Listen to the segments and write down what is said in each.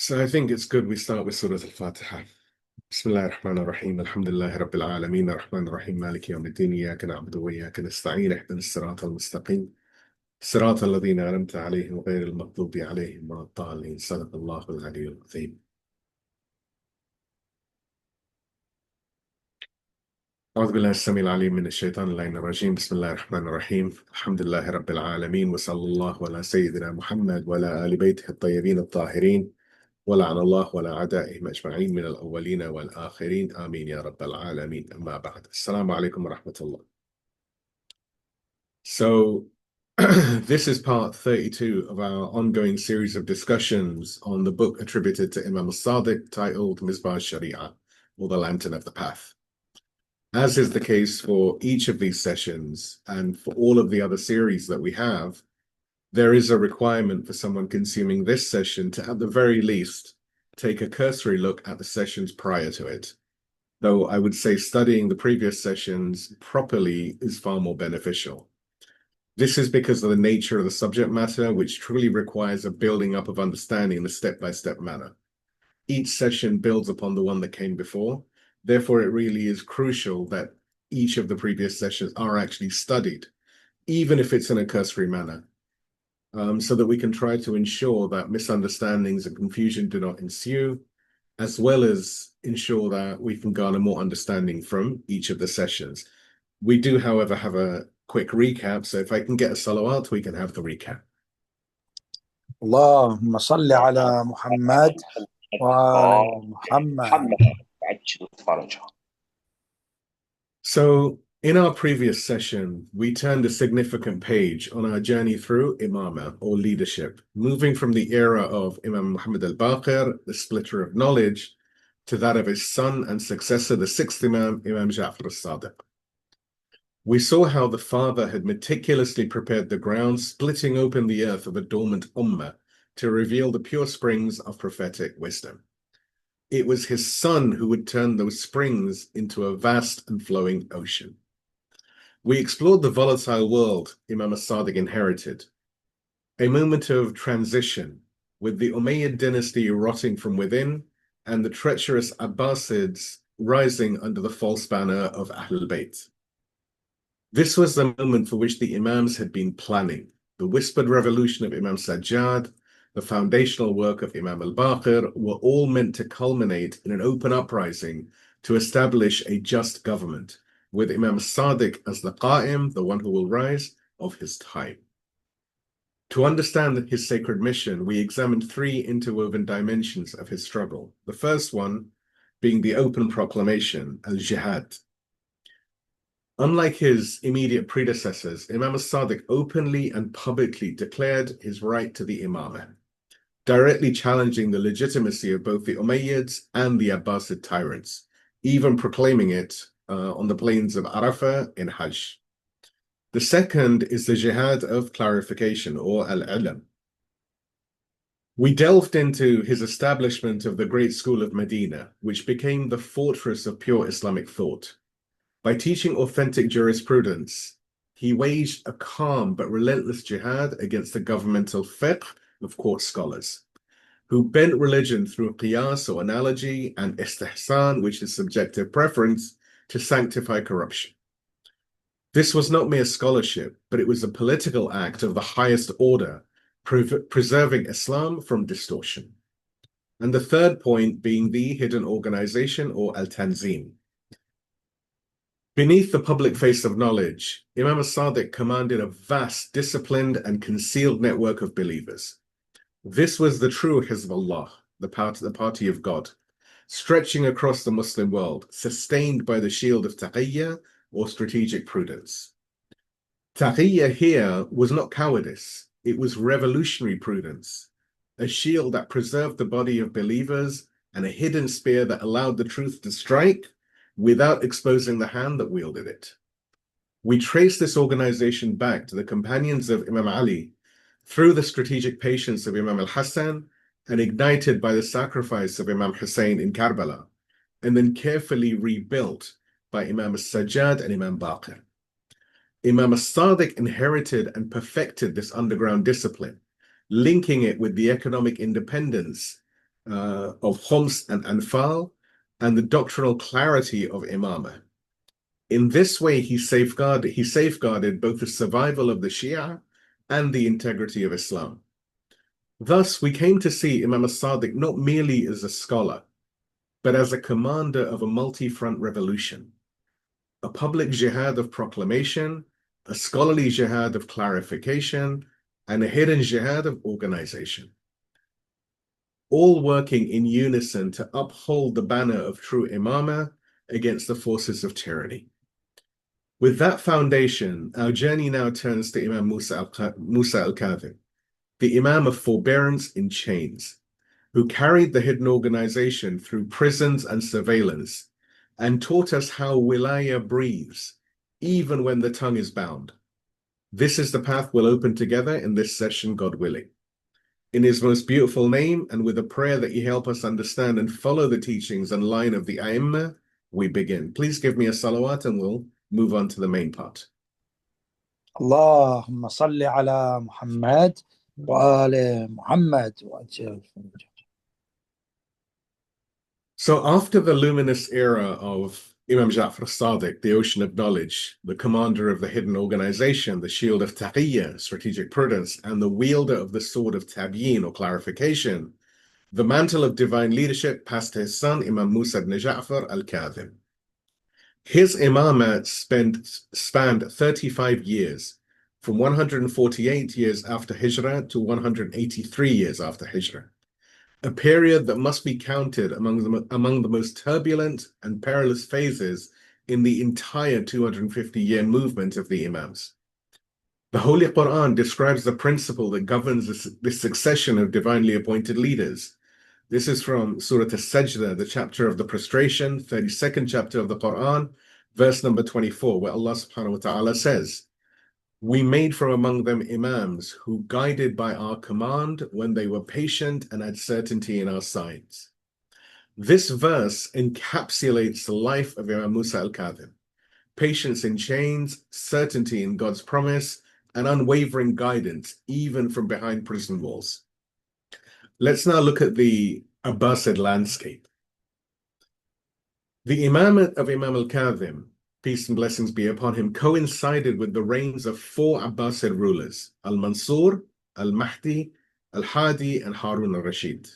So I think it's good we start with Surah Al-Fatiha. Bismillah ar-Rahman ar-Rahim. Alhamdulillah Rabbil Alameen. Ar-Rahman ar-Rahim. Maliki yawmiddin. Iyyaka na'budu wa iyyaka nasta'in. Ihdina as-sirata al-mustaqim. Sirata alladhina an'amta alayhim ghayri al-maghdubi alayhim wa ad-dallin. Sadaqallahu al-'aliyyul 'azim. أعوذ بالله السميع العليم من الشيطان اللعين الرجيم. بسم الله الرحمن الرحيم. الحمد لله رب العالمين وصلى الله على سيدنا محمد وعلى آل بيته الطيبين الطاهرين ولعن الله ولا أعدائهم أجمعين من الأولين والآخرين آمين يا رب العالمين. أما بعد. السلام عليكم ورحمة الله. So this is part 32 of our ongoing series of discussions on the book attributed to Imam al-Sadiq titled Misbah al-Sharia, or the Lantern of the Path. As is the case for each of these sessions and for all of the other series that we have, there is a requirement for someone consuming this session to, at the very least, take a cursory look at the sessions prior to it. Though I would say studying the previous sessions properly is far more beneficial. This is because of the nature of the subject matter, which truly requires a building up of understanding in a step-by-step manner. Each session builds upon the one that came before. Therefore, it really is crucial that each of the previous sessions are actually studied, even if it's in a cursory manner, so that we can try to ensure that misunderstandings and confusion do not ensue, as well as ensure that we can garner more understanding from each of the sessions. We do, however, have a quick recap, so if I can get a salawat, we can have the recap. اللهم صل على محمد وآل محمد. So, in our previous session, we turned a significant page on our journey through Imamah, or leadership, moving from the era of Imam Muhammad al-Baqir, the splitter of knowledge, to that of his son and successor, the sixth Imam, Imam Ja'far al-Sadiq. We saw how the father had meticulously prepared the ground, splitting open the earth of a dormant ummah to reveal the pure springs of prophetic wisdom. It was his son who would turn those springs into a vast and flowing ocean. We explored the volatile world Imam al-Sadiq inherited, a moment of transition with the Umayyad dynasty rotting from within and the treacherous Abbasids rising under the false banner of Ahlulbayt. This was the moment for which the Imams had been planning, the whispered revolution of Imam Sajjad, the foundational work of Imam al-Baqir were all meant to culminate in an open uprising to establish a just government, with Imam Sadiq as the Qa'im, the one who will rise, of his time. To understand his sacred mission, we examined three interwoven dimensions of his struggle. The first one being the open proclamation, al-Jihad. Unlike his immediate predecessors, Imam al-Sadiq openly and publicly declared his right to the Imamah, directly challenging the legitimacy of both the Umayyads and the Abbasid tyrants, even proclaiming it on the plains of Arafah in Hajj. The second is the jihad of clarification, or al-ilm. We delved into his establishment of the great school of Medina, which became the fortress of pure Islamic thought. By teaching authentic jurisprudence, he waged a calm but relentless jihad against the governmental fiqh of court scholars, who bent religion through qiyas or analogy and istihsan, which is subjective preference, to sanctify corruption. This was not mere scholarship, but it was a political act of the highest order, preserving Islam from distortion. And the third point being the hidden organization, or al-Tanzim. Beneath the public face of knowledge, Imam al-Sadiq commanded a vast, disciplined, and concealed network of believers. This was the true Hizbullah, the party of God, stretching across the Muslim world, sustained by the shield of Taqiyyah, or strategic prudence. Taqiyyah here was not cowardice, it was revolutionary prudence, a shield that preserved the body of believers and a hidden spear that allowed the truth to strike without exposing the hand that wielded it. We trace this organization back to the companions of Imam Ali, through the strategic patience of Imam al-Hassan, and ignited by the sacrifice of Imam Hussein in Karbala, and then carefully rebuilt by Imam al-Sajjad and Imam Baqir. Imam al-Sadiq inherited and perfected this underground discipline, linking it with the economic independence of Homs and Anfal, and the doctrinal clarity of Imamah. In this way, he safeguarded both the survival of the Shia and the integrity of Islam. Thus, we came to see Imam as-Sadiq not merely as a scholar, but as a commander of a multi-front revolution, a public jihad of proclamation, a scholarly jihad of clarification, and a hidden jihad of organization, all working in unison to uphold the banner of true Imamah against the forces of tyranny. With that foundation, our journey now turns to Imam Musa al-Kadhim, the Imam of forbearance in chains, who carried the hidden organization through prisons and surveillance, and taught us how Wilayah breathes, even when the tongue is bound. This is the path we'll open together in this session, God willing. In his most beautiful name, and with a prayer that he help us understand and follow the teachings and line of the A'immah, we begin. Please give me a salawat and we'll move on to the main part. اللهم صل على محمد وآل محمد وأجل. So after the luminous era of Imam Ja'far as-Sadiq, the ocean of knowledge, the commander of the hidden organization, the shield of Taqiyyah, strategic prudence, and the wielder of the sword of Tabyin or clarification, the mantle of divine leadership passed to his son, Imam Musa ibn Ja'far al-Kadhim. His imamah spanned 35 years, from 148 years after Hijrah to 183 years after Hijrah, a period that must be counted among the most turbulent and perilous phases in the entire 250-year movement of the Imams. The Holy Quran describes the principle that governs this succession of divinely appointed leaders. This is from Surah As-Sajdah, the chapter of the prostration, 32nd chapter of the Quran, verse number 24, where Allah subhanahu wa ta'ala says, "We made from among them imams who guided by our command when they were patient and had certainty in our signs." This verse encapsulates the life of Imam Musa al-Kadhim: patience in chains, certainty in God's promise, and unwavering guidance even from behind prison walls. Let's now look at the Abbasid landscape. The imamate of Imam al-Kadhim, peace and blessings be upon him, coincided with the reigns of four Abbasid rulers, al-Mansur, al-Mahdi, al-Hadi, and Harun al-Rashid.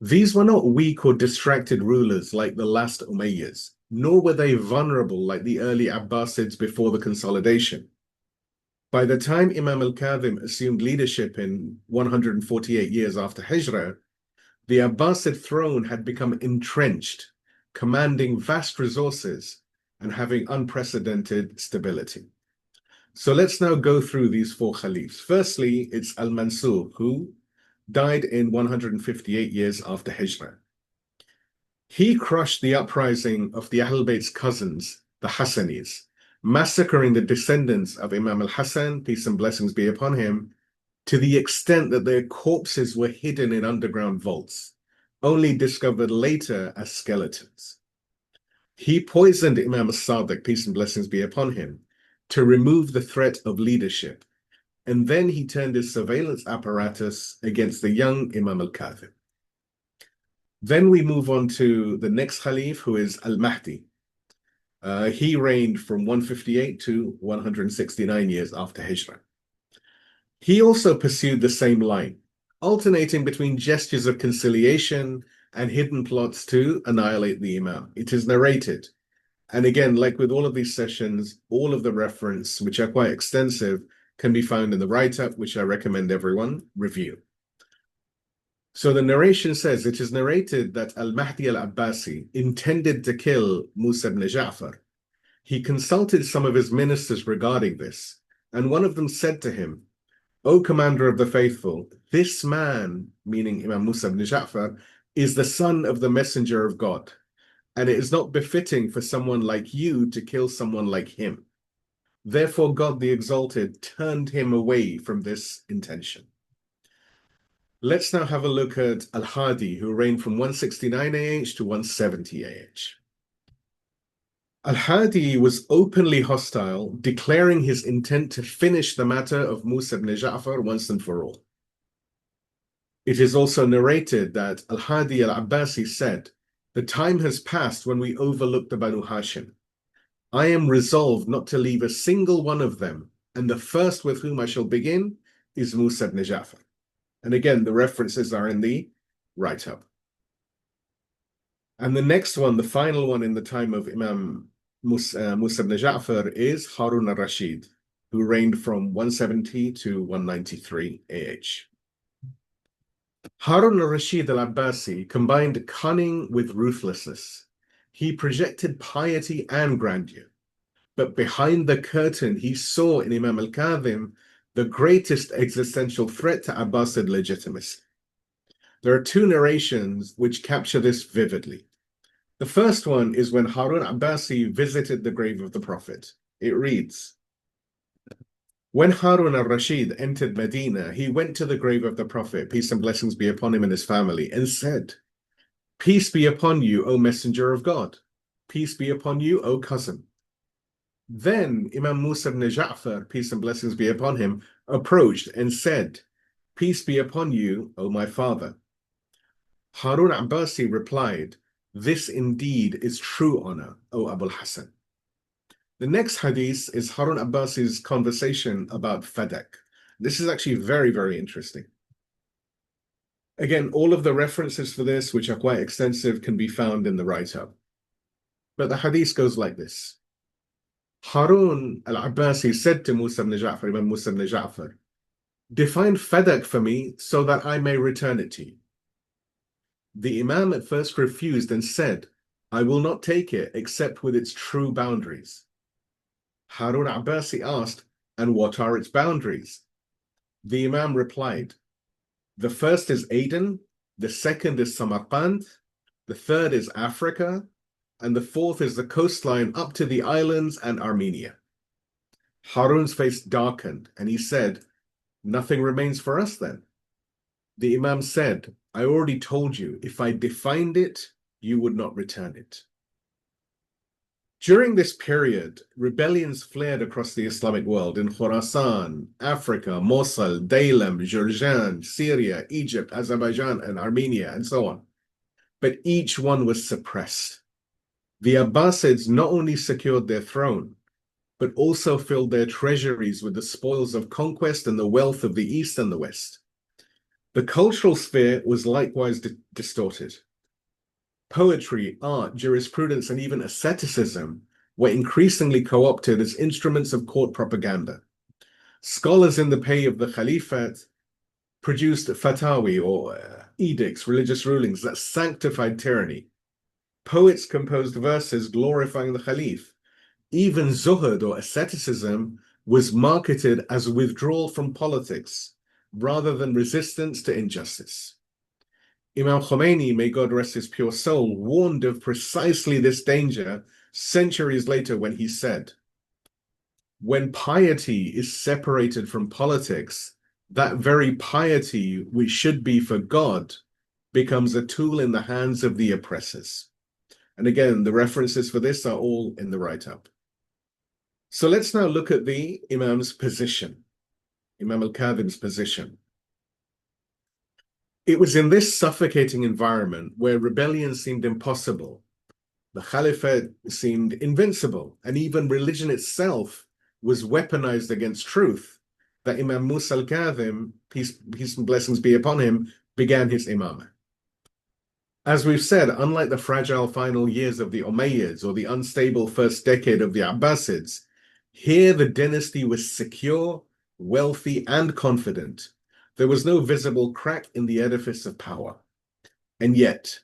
These were not weak or distracted rulers like the last Umayyads, nor were they vulnerable like the early Abbasids before the consolidation. By the time Imam al-Kadhim assumed leadership in 148 years after Hijrah, the Abbasid throne had become entrenched, commanding vast resources and having unprecedented stability. So let's now go through these four caliphs. Firstly, it's al-Mansur, who died in 158 years after Hijrah. He crushed the uprising of the Ahlulbayt's cousins, the Hassanis, massacring the descendants of Imam al-Hassan, peace and blessings be upon him, to the extent that their corpses were hidden in underground vaults, only discovered later as skeletons. He poisoned Imam as-Sadiq, peace and blessings be upon him, to remove the threat of leadership, and then he turned his surveillance apparatus against the young Imam al-Kadhim. Then we move on to the next Khalif, who is al-Mahdi. He reigned from 158 to 169 years after Hijrah. He also pursued the same line, alternating between gestures of conciliation and hidden plots to annihilate the Imam. It is narrated. And again, like with all of these sessions, all of the reference, which are quite extensive, can be found in the write-up, which I recommend everyone review. So the narration says, it is narrated that al-Mahdi al-Abbasi intended to kill Musa ibn Ja'far. He consulted some of his ministers regarding this, and one of them said to him, "O Commander of the Faithful, this man," meaning Imam Musa ibn Ja'far, "is the son of the Messenger of God, and it is not befitting for someone like you to kill someone like him. Therefore God the Exalted turned him away from this intention." Let's now have a look at al-Hadi, who reigned from 169 AH to 170 AH. Al-Hadi was openly hostile, declaring his intent to finish the matter of Musa ibn Ja'far once and for all. It is also narrated that al-Hadi al-Abbasi said, "The time has passed when we overlooked the Banu Hashim. I am resolved not to leave a single one of them, and the first with whom I shall begin is Musa ibn Ja'far." And again, the references are in the write-up. And the next one, the final one in the time of Imam Musa ibn Ja'far is Harun al-Rashid, who reigned from 170 to 193 AH. Harun al-Rashid al-Abbasi combined cunning with ruthlessness. He projected piety and grandeur. But behind the curtain, he saw in Imam al-Kadhim the greatest existential threat to Abbasid legitimacy. There are two narrations which capture this vividly. The first one is when Harun Abbasi visited the grave of the Prophet. It reads, "When Harun al-Rashid entered Medina, he went to the grave of the Prophet, peace and blessings be upon him and his family, and said, 'Peace be upon you, O Messenger of God. Peace be upon you, O cousin.' Then Imam Musa ibn Ja'far, peace and blessings be upon him, approached and said, 'Peace be upon you, O my father.' Harun Abbasi replied, 'This indeed is true honor, O Abul Hassan.'" The next hadith is Harun Abbasi's conversation about Fadak. This is actually very, very interesting. Again, all of the references for this, which are quite extensive, can be found in the write-up. But the hadith goes like this. Harun al-Abbasi said to Musa ibn Ja'far, Imam Musa ibn Ja'far, "Define Fadak for me so that I may return it to you." The Imam at first refused and said, "I will not take it except with its true boundaries." Harun Abbasi asked, "And what are its boundaries?" The Imam replied, "The first is Aden, the second is Samarkand, the third is Africa, and the fourth is the coastline up to the islands and Armenia." Harun's face darkened, and he said, "Nothing remains for us then." The Imam said, "I already told you, if I defined it, you would not return it." During this period, rebellions flared across the Islamic world in Khorasan, Africa, Mosul, Daylam, Jurjan, Syria, Egypt, Azerbaijan, and Armenia, and so on. But each one was suppressed. The Abbasids not only secured their throne, but also filled their treasuries with the spoils of conquest and the wealth of the East and the West. The cultural sphere was likewise distorted. Poetry, art, jurisprudence, and even asceticism were increasingly co-opted as instruments of court propaganda. Scholars in the pay of the Caliphate produced fatawi, or edicts, religious rulings that sanctified tyranny. Poets composed verses glorifying the Caliph. Even zuhud, or asceticism, was marketed as withdrawal from politics rather than resistance to injustice. Imam Khomeini, may God rest his pure soul, warned of precisely this danger centuries later when he said, "When piety is separated from politics, that very piety which should be for God becomes a tool in the hands of the oppressors." And again, the references for this are all in the write-up. So let's now look at the Imam's position, Imam al-Kadhim's position. It was in this suffocating environment where rebellion seemed impossible, the Caliphate seemed invincible, and even religion itself was weaponized against truth, that Imam Musa al-Kadhim, peace and blessings be upon him, began his Imamah. As we've said, unlike the fragile final years of the Umayyads or the unstable first decade of the Abbasids, here the dynasty was secure, wealthy, and confident. There was no visible crack in the edifice of power. And yet,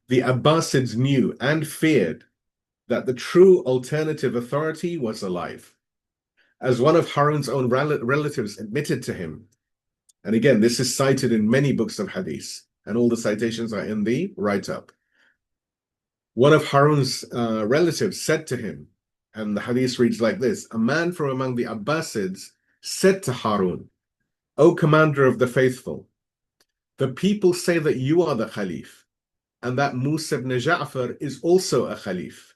the Abbasids knew and feared that the true alternative authority was alive. As one of Harun's own relatives admitted to him, and again, this is cited in many books of hadith, and all the citations are in the write-up. One of Harun's relatives said to him, and the hadith reads like this, "A man from among the Abbasids said to Harun, 'O commander of the faithful, the people say that you are the Khalif, and that Musa ibn Ja'far is also a Khalif,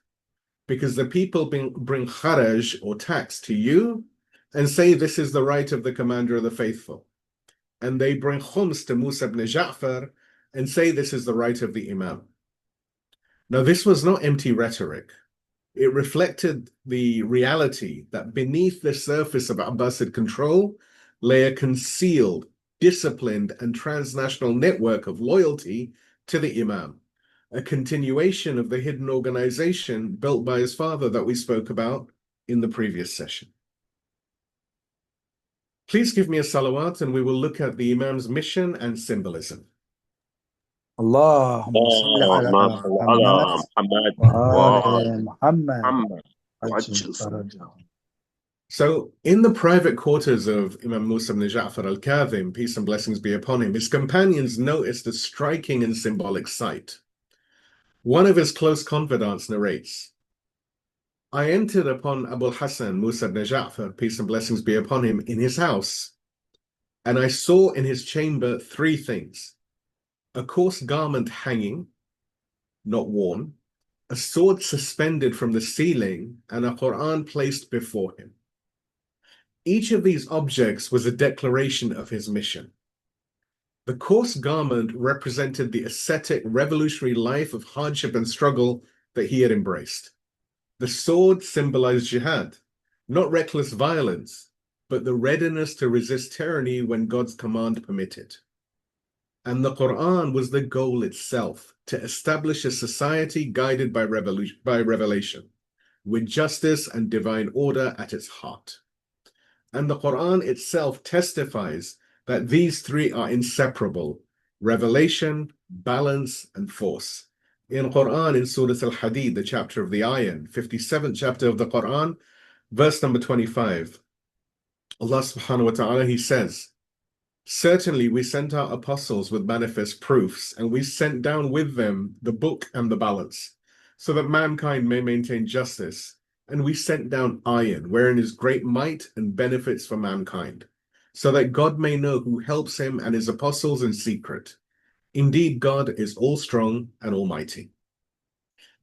because the people bring kharaj or tax to you and say this is the right of the commander of the faithful. and they bring khums to Musa ibn Ja'far and say this is the right of the Imam. Now, this was not empty rhetoric. It reflected the reality that beneath the surface of Abbasid control lay a concealed, disciplined, and transnational network of loyalty to the Imam, a continuation of the hidden organization built by his father that we spoke about in the previous session. Please give me a salawat and we will look at the Imam's mission and symbolism. اللهم صل على محمد محمد وآل محمد محمد عجل فرجه. So, in the private quarters of Imam Musa ibn Ja'far al-Kadhim, peace and blessings be upon him, his companions noticed a striking and symbolic sight. One of his close confidants narrates, I entered upon Abu al-Hasan Musa ibn Ja'far, peace and blessings be upon him, in his house, and I saw in his chamber three things: a coarse garment hanging, not worn, a sword suspended from the ceiling, and a Quran placed before him. Each of these objects was a declaration of his mission. The coarse garment represented the ascetic, revolutionary life of hardship and struggle that he had embraced. The sword symbolized jihad, not reckless violence, but the readiness to resist tyranny when God's command permitted. And the Quran was the goal itself, to establish a society guided by revelation, with justice and divine order at its heart. And the Quran itself testifies that these three are inseparable: revelation, balance, and force. In Quran, in Surah al-Hadid, the chapter of the Ayan, 57th chapter of the Quran, verse number 25, Allah subhanahu wa ta'ala, He says, certainly we sent our apostles with manifest proofs, and we sent down with them the book and the balance, so that mankind may maintain justice. And we sent down iron, wherein is great might and benefits for mankind, so that God may know who helps him and his apostles in secret. Indeed, God is all-strong and almighty.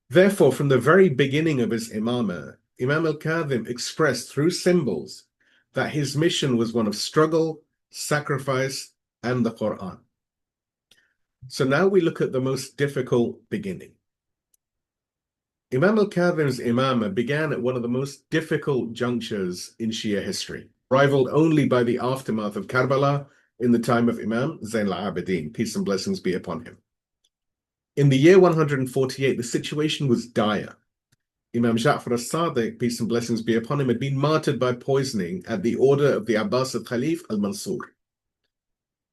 Therefore, from the very beginning of his Imamah, Imam al-Kadhim expressed through symbols that his mission was one of struggle, sacrifice, and the Quran. So now we look at the most difficult beginning. Imam al-Kadhim's Imamah began at one of the most difficult junctures in Shia history, rivaled only by the aftermath of Karbala in the time of Imam Zayn al-Abidin, peace and blessings be upon him. In the year 148, the situation was dire. Imam Ja'far as-Sadiq, peace and blessings be upon him, had been martyred by poisoning at the order of the Abbasid Khalif al-Mansur.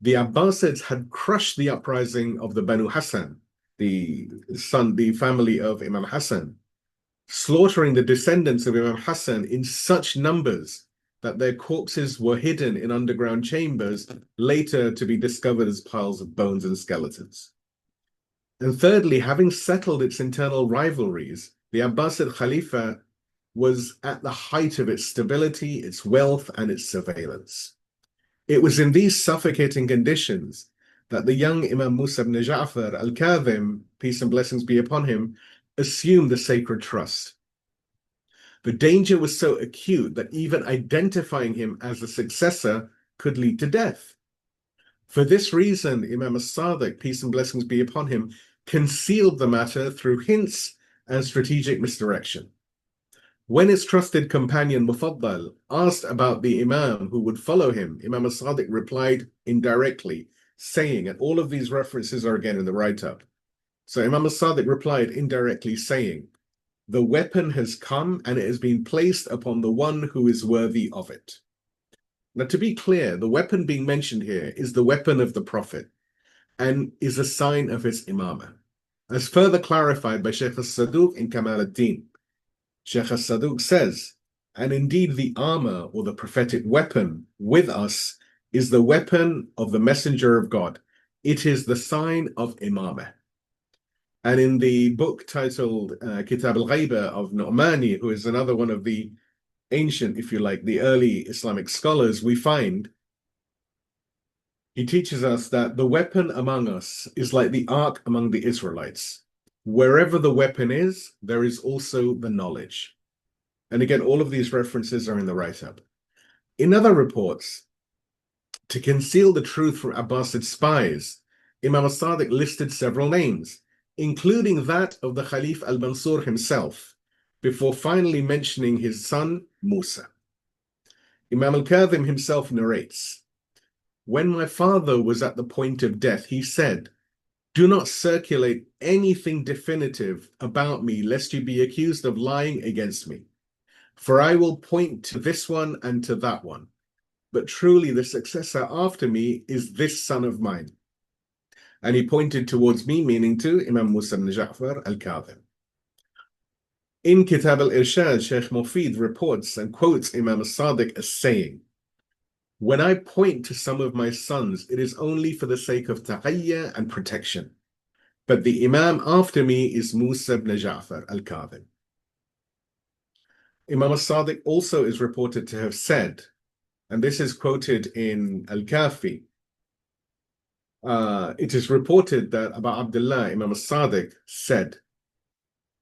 The Abbasids had crushed the uprising of the Banu Hassan, the family of Imam Hassan, slaughtering the descendants of Imam Hassan in such numbers that their corpses were hidden in underground chambers, later to be discovered as piles of bones and skeletons. And thirdly, having settled its internal rivalries, the Abbasid Khalifa was at the height of its stability, its wealth, and its surveillance. It was in these suffocating conditions that the young Imam Musa ibn Ja'far al-Kadhim, peace and blessings be upon him, assumed the sacred trust. The danger was so acute that even identifying him as a successor could lead to death. For this reason, Imam as-Sadiq, peace and blessings be upon him, concealed the matter through hints and strategic misdirection. When his trusted companion Mufaddal asked about the Imam who would follow him, Imam as-Sadiq replied indirectly, saying, and all of these references are again in the write-up. So Imam as-Sadiq replied indirectly saying, the weapon has come and it has been placed upon the one who is worthy of it. Now, to be clear, the weapon being mentioned here is the weapon of the Prophet and is a sign of his Imamah, as further clarified by Shaykh al-Saduq in Kamal ad-Din. Shaykh al-Saduq says, and indeed the armor or the prophetic weapon with us is the weapon of the messenger of God. It is the sign of Imamah. And in the book titled Kitab al-Ghaybah of Nu'mani, who is another one of the ancient, if you like, the early Islamic scholars, we find he teaches us that the weapon among us is like the ark among the Israelites. Wherever the weapon is, there is also the knowledge. And again, all of these references are in the write-up. In other reports, To conceal the truth from Abbasid spies, Imam al-Sadiq listed several names, including that of the Khalif al-Mansur himself, before finally mentioning his son, Musa. Imam al-Kadhim himself narrates, "When my father was at the point of death, he said, 'Do not circulate anything definitive about me, lest you be accused of lying against me. For I will point to this one and to that one. But truly the successor after me is this son of mine.'" And he pointed towards me, meaning to Imam Musa ibn Ja'far al-Kadhim. In Kitab al-Irshad, Sheikh Mufid reports and quotes Imam al-Sadiq as saying, "When I point to some of my sons, it is only for the sake of Taqiyyah and protection. But the Imam after me is Musa ibn Ja'far al-Kadhim." Imam al-Sadiq also is reported to have said, and this is quoted in Al-Kafi, it is reported that Abu Abdullah, Imam al-Sadiq, said,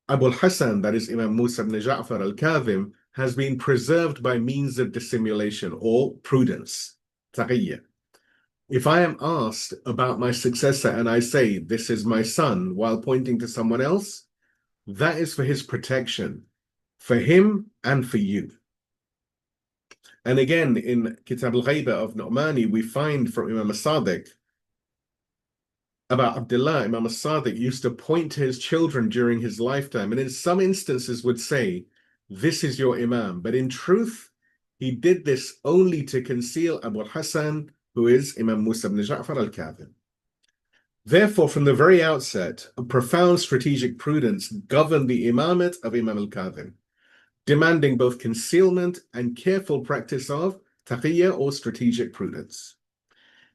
"Abu al-Hasan, that is Imam Musa ibn Ja'far al-Kadhim, has been preserved by means of dissimulation or prudence, Taqiyyah. If I am asked about my successor and I say, 'This is my son,' while pointing to someone else, that is for his protection, for him and for you." And again, in Kitab al-Ghaybah of Nu'mani, we find from Imam al-Sadiq, about Abdullah, Imam al-Sadiq used to point to his children during his lifetime, and in some instances would say, "This is your Imam." But in truth, he did this only to conceal Abu al-Hasan, who is Imam Musa ibn Ja'far al-Kadhim. Therefore, from the very outset, a profound strategic prudence governed the imamate of Imam al-Kadhim, demanding both concealment and careful practice of taqiyyah or strategic prudence.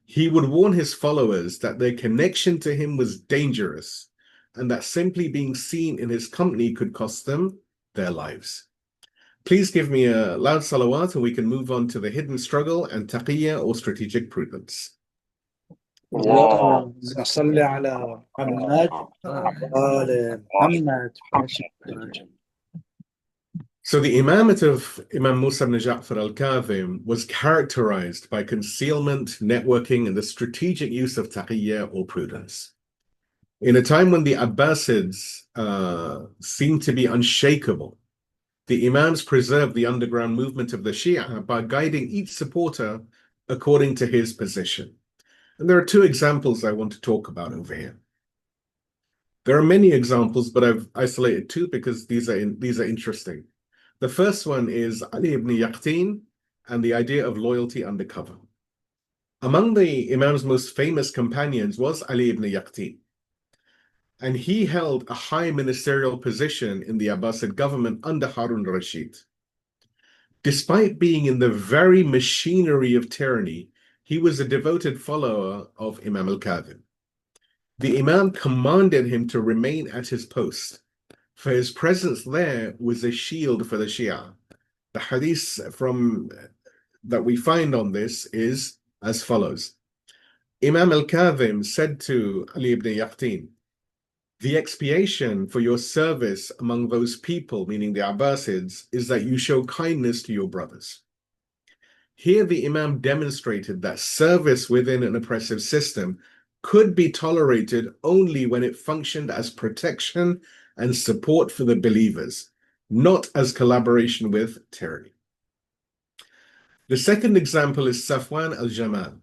He would warn his followers that their connection to him was dangerous and that simply being seen in his company could cost them their lives. Please give me a loud salawat and we can move on to the hidden struggle and taqiyyah or strategic prudence. اللهم صل على محمد وآل محمد. So the imamate of Imam Musa ibn Ja'far al-Kadhim was characterized by concealment, networking, and the strategic use of taqiyyah or prudence. In a time when the Abbasids seemed to be unshakable, the Imams preserved the underground movement of the Shia by guiding each supporter according to his position. And there are two examples I want to talk about over here. There are many examples, but I've isolated two because these are interesting. The first one is Ali ibn Yaqtin and the idea of loyalty undercover. Among the Imam's most famous companions was Ali ibn Yaqtin, and he held a high ministerial position in the Abbasid government under Harun al-Rashid. Despite being in the very machinery of tyranny, he was a devoted follower of Imam al-Kadhim. The Imam commanded him to remain at his post, for his presence there was a shield for the Shia. The hadith that we find on this is as follows. Imam al-Kadhim said to Ali ibn Yaqtin, "The expiation for your service among those people," meaning the Abbasids, "is that you show kindness to your brothers." Here the Imam demonstrated that service within an oppressive system could be tolerated only when it functioned as protection and support for the believers, not as collaboration with tyranny. The second example is Safwan al-Jamal,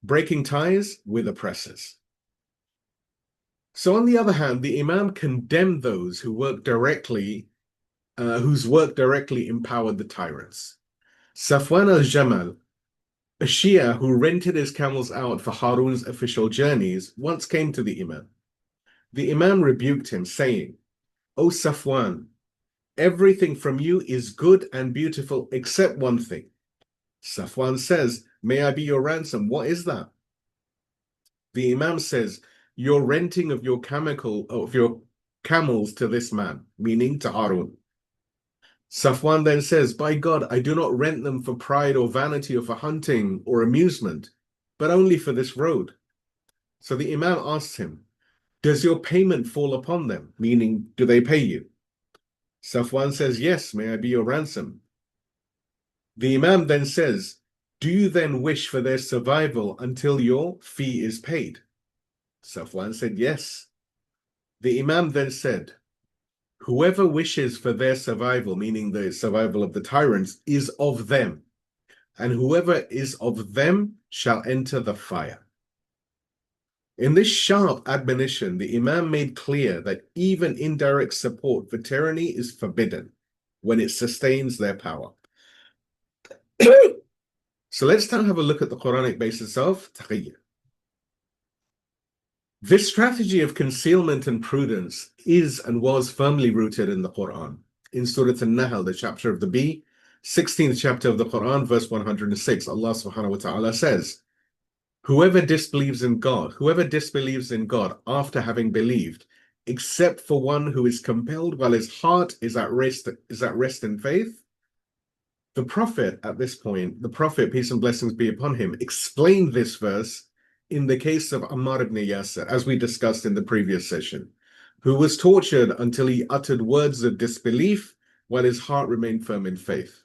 breaking ties with oppressors. So on the other hand, the Imam condemned those whose work directly empowered the tyrants. Safwan al-Jamal, a Shia who rented his camels out for Harun's official journeys, once came to the Imam. The Imam rebuked him, saying, "O Safwan, everything from you is good and beautiful except one thing." Safwan says, "May I be your ransom? What is that?" The Imam says, "Your renting of your camels to this man," meaning to Harun. Safwan then says, "By God, I do not rent them for pride or vanity or for hunting or amusement, but only for this road." So the Imam asks him, "Does your payment fall upon them?" Meaning, do they pay you? Safwan says, "Yes, may I be your ransom." The Imam then says, Do you then wish for their survival until your fee is paid? Safwan said, yes. The Imam then said, whoever wishes for their survival, meaning the survival of the tyrants, is of them, and whoever is of them shall enter the fire. In this sharp admonition, the Imam made clear that even indirect support for tyranny is forbidden when it sustains their power. So let's now have a look at the Quranic basis of Taqiyyah. This strategy of concealment and prudence is and was firmly rooted in the Quran. In Surah An-Nahl, the chapter of the bee, 16th chapter of the Quran, verse 106, Allah subhanahu wa ta'ala says, whoever disbelieves in God after having believed, except for one who is compelled while his heart is at rest in faith. The Prophet, at this point, the Prophet, peace and blessings be upon him, explained this verse in the case of Ammar ibn Yasir, as we discussed in the previous session, who was tortured until he uttered words of disbelief while his heart remained firm in faith.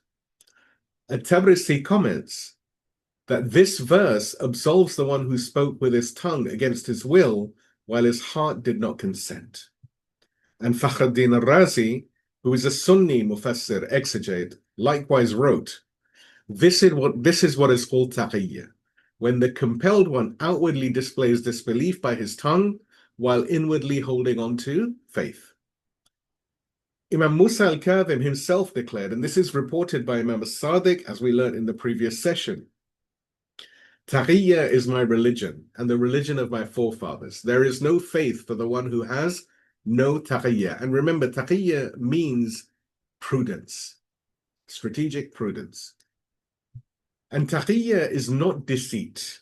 At-Tabrisi comments that this verse absolves the one who spoke with his tongue against his will while his heart did not consent. And Fakhruddin al-Razi, who is a Sunni Mufassir exegete, likewise wrote, this is what is called Taqiyyah, when the compelled one outwardly displays disbelief by his tongue while inwardly holding on to faith. Imam Musa al-Kadhim himself declared, and this is reported by Imam as-Sadiq as we learned in the previous session, Taqiyyah is my religion and the religion of my forefathers. There is no faith for the one who has no Taqiyyah. And remember, Taqiyyah means prudence, strategic prudence. And Taqiyyah is not deceit.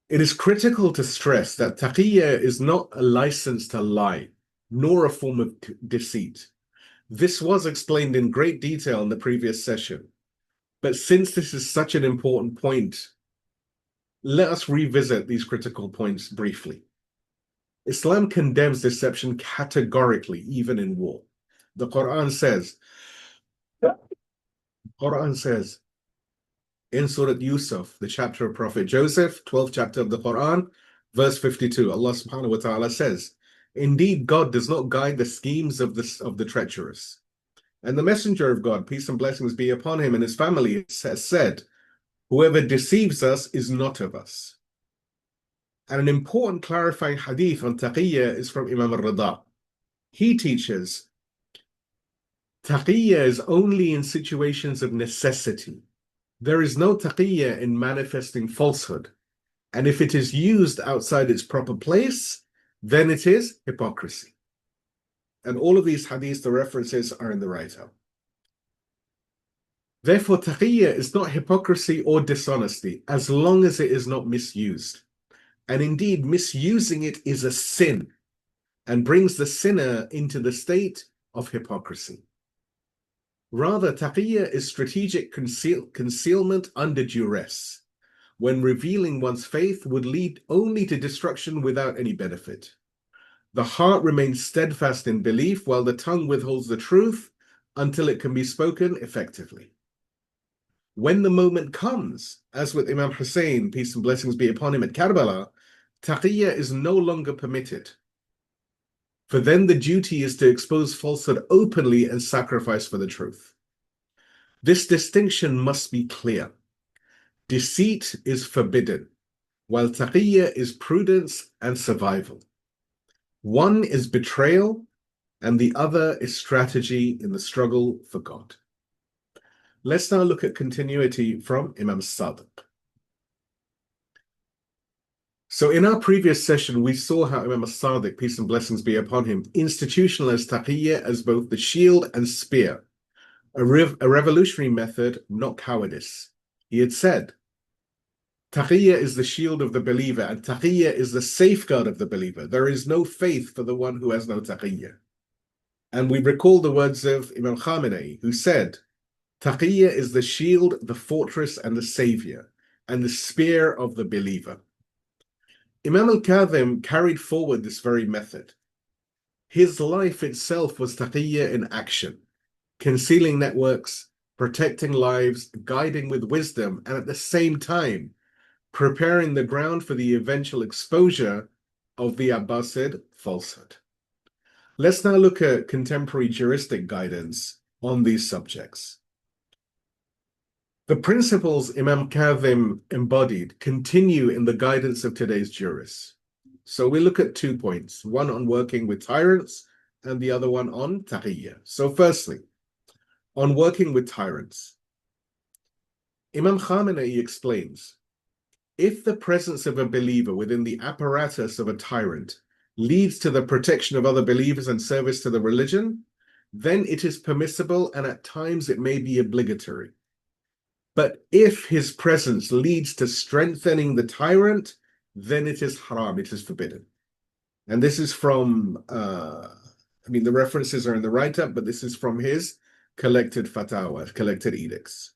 It is critical to stress that Taqiyyah is not a license to lie, nor a form of deceit. This was explained in great detail in the previous session. But since this is such an important point, let us revisit these critical points briefly. Islam condemns deception categorically, even in war. The Quran says in Surah Yusuf, the chapter of Prophet Joseph, 12th chapter of the Quran, verse 52, Allah subhanahu wa ta'ala says, indeed, God does not guide the schemes of the treacherous. And the messenger of God, peace and blessings be upon him and his family, has said, whoever deceives us is not of us. And an important clarifying hadith on Taqiyyah is from Imam al-Rida. He teaches, Taqiyyah is only in situations of necessity. There is no Taqiyyah in manifesting falsehood. And if it is used outside its proper place, then it is hypocrisy. And all of these hadiths, the references are in the write-up. Therefore, Taqiyyah is not hypocrisy or dishonesty as long as it is not misused. And indeed, misusing it is a sin and brings the sinner into the state of hypocrisy. Rather, Taqiyyah is strategic concealment under duress, when revealing one's faith would lead only to destruction without any benefit. The heart remains steadfast in belief while the tongue withholds the truth until it can be spoken effectively. When the moment comes, as with Imam Hussein, peace and blessings be upon him at Karbala, Taqiyyah is no longer permitted. For then the duty is to expose falsehood openly and sacrifice for the truth. This distinction must be clear. Deceit is forbidden, while Taqiyyah is prudence and survival. One is betrayal, and the other is strategy in the struggle for God. Let's now look at continuity from Imam Sadiq. So in our previous session, we saw how Imam Sadiq, peace and blessings be upon him, institutionalized Taqiyyah as both the shield and spear, a revolutionary method, not cowardice. He had said, Taqiyyah is the shield of the believer, and Taqiyyah is the safeguard of the believer. There is no faith for the one who has no Taqiyyah. And we recall the words of Imam Khamenei, who said, Taqiyyah is the shield, the fortress, and the savior, and the spear of the believer. Imam al-Kadhim carried forward this very method. His life itself was Taqiyyah in action, concealing networks, protecting lives, guiding with wisdom, and at the same time, preparing the ground for the eventual exposure of the Abbasid falsehood. Let's now look at contemporary juristic guidance on these subjects. The principles Imam Kadhim embodied continue in the guidance of today's jurists. So we look at 2 points, one on working with tyrants and the other one on Taqiyyah. So firstly, on working with tyrants, Imam Khamenei explains, if the presence of a believer within the apparatus of a tyrant leads to the protection of other believers and service to the religion, then it is permissible and at times it may be obligatory. But if his presence leads to strengthening the tyrant, then it is haram, it is forbidden. And this is from, the references are in the write-up, but this is from his collected fatwa, collected edicts.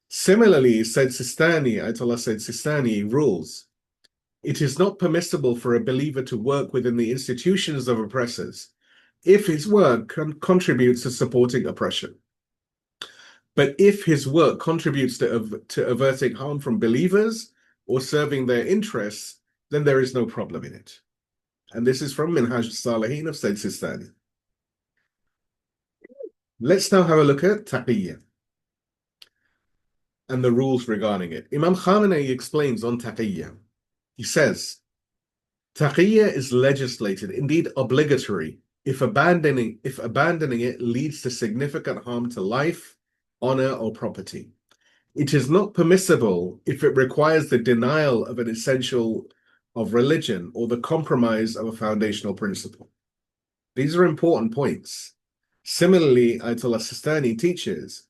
Similarly, Sayyid Sistani, Ayatollah Sayyid Sistani rules, it is not permissible for a believer to work within the institutions of oppressors if his work contributes to supporting oppression. But if his work contributes to averting harm from believers or serving their interests, then there is no problem in it. And this is from Minhaj al-Salihin of Sayyid Sistani. Let's now have a look at Taqiyyah and the rules regarding it. Imam Khamenei explains on Taqiyyah. He says, Taqiyyah is legislated, indeed obligatory, if abandoning it leads to significant harm to life, honor, or property. It is not permissible if it requires the denial of an essential of religion or the compromise of a foundational principle. These are important points. Similarly, Ayatollah Sistani teaches,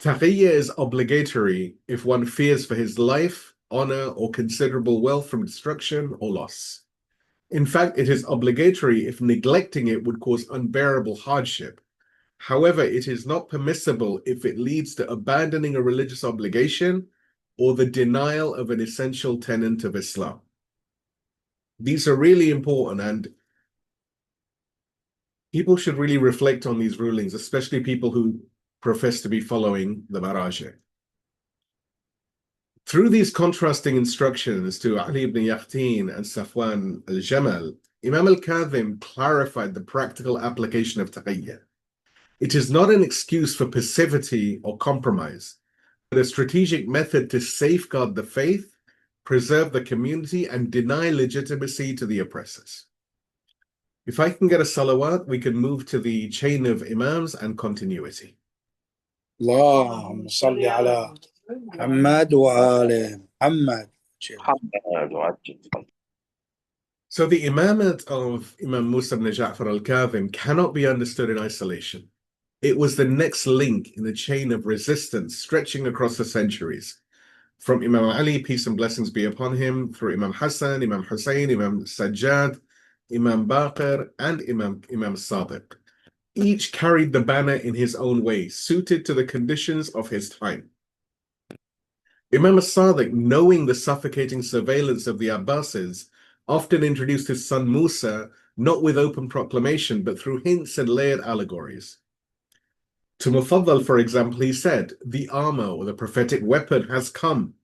Taqiyyah is obligatory if one fears for his life, honor, or considerable wealth from destruction or loss. In fact, it is obligatory if neglecting it would cause unbearable hardship. However, it is not permissible if it leads to abandoning a religious obligation or the denial of an essential tenet of Islam. These are really important, and people should really reflect on these rulings, especially people who profess to be following the Maraji. Through these contrasting instructions to Ali ibn Yaqtin and Safwan al-Jamal, Imam al-Kadhim clarified the practical application of Taqiyyah. It is not an excuse for passivity or compromise, but a strategic method to safeguard the faith, preserve the community, and deny legitimacy to the oppressors. If I can get a salawat, we can move to the chain of imams and continuity. اللهم صل على محمد وآل محمد. So the imamate of Imam Musa ibn Ja'far al-Kadhim cannot be understood in isolation. It was the next link in the chain of resistance stretching across the centuries, from Imam Ali, peace and blessings be upon him, through Imam Hassan, Imam Hussein, Imam Sajjad, Imam Baqir, and Imam Sadiq. Each carried the banner in his own way, suited to the conditions of his time. Imam Sadiq, knowing the suffocating surveillance of the Abbasids, often introduced his son Musa, not with open proclamation, but through hints and layered allegories. To Mufaddal, for example, he said, the armor or the prophetic weapon has come,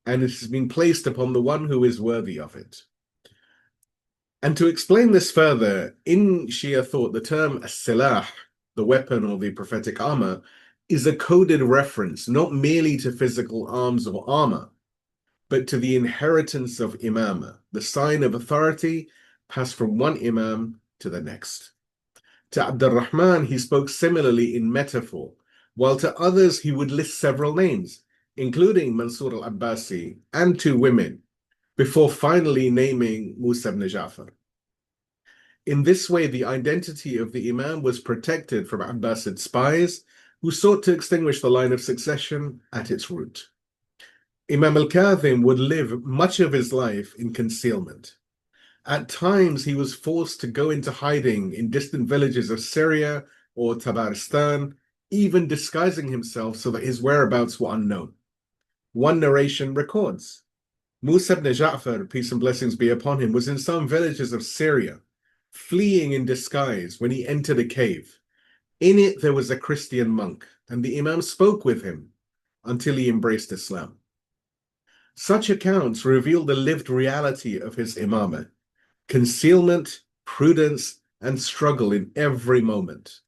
and it has been placed upon the one who is worthy of it. And to explain this further, in Shia thought, the term as-silah, the weapon or the prophetic armor, is a coded reference, not merely to physical arms or armor, but to the inheritance of Imamah, the sign of authority passed from one Imam to the next. To Abd al-Rahman, he spoke similarly in metaphor, while to others he would list several names, including Mansur al-Abbasi and 2 women, before finally naming Musa ibn Ja'far. In this way, the identity of the Imam was protected from Abbasid spies who sought to extinguish the line of succession at its root. Imam al-Kadhim would live much of his life in concealment. At times, he was forced to go into hiding in distant villages of Syria or Tabaristan, even disguising himself so that his whereabouts were unknown. One narration records, Musa ibn Ja'far, peace and blessings be upon him, was in some villages of Syria, fleeing in disguise when he entered a cave, In it, there was a Christian monk, and the Imam spoke with him until he embraced Islam. Such accounts reveal the lived reality of his Imamah: concealment, prudence, and struggle in every moment.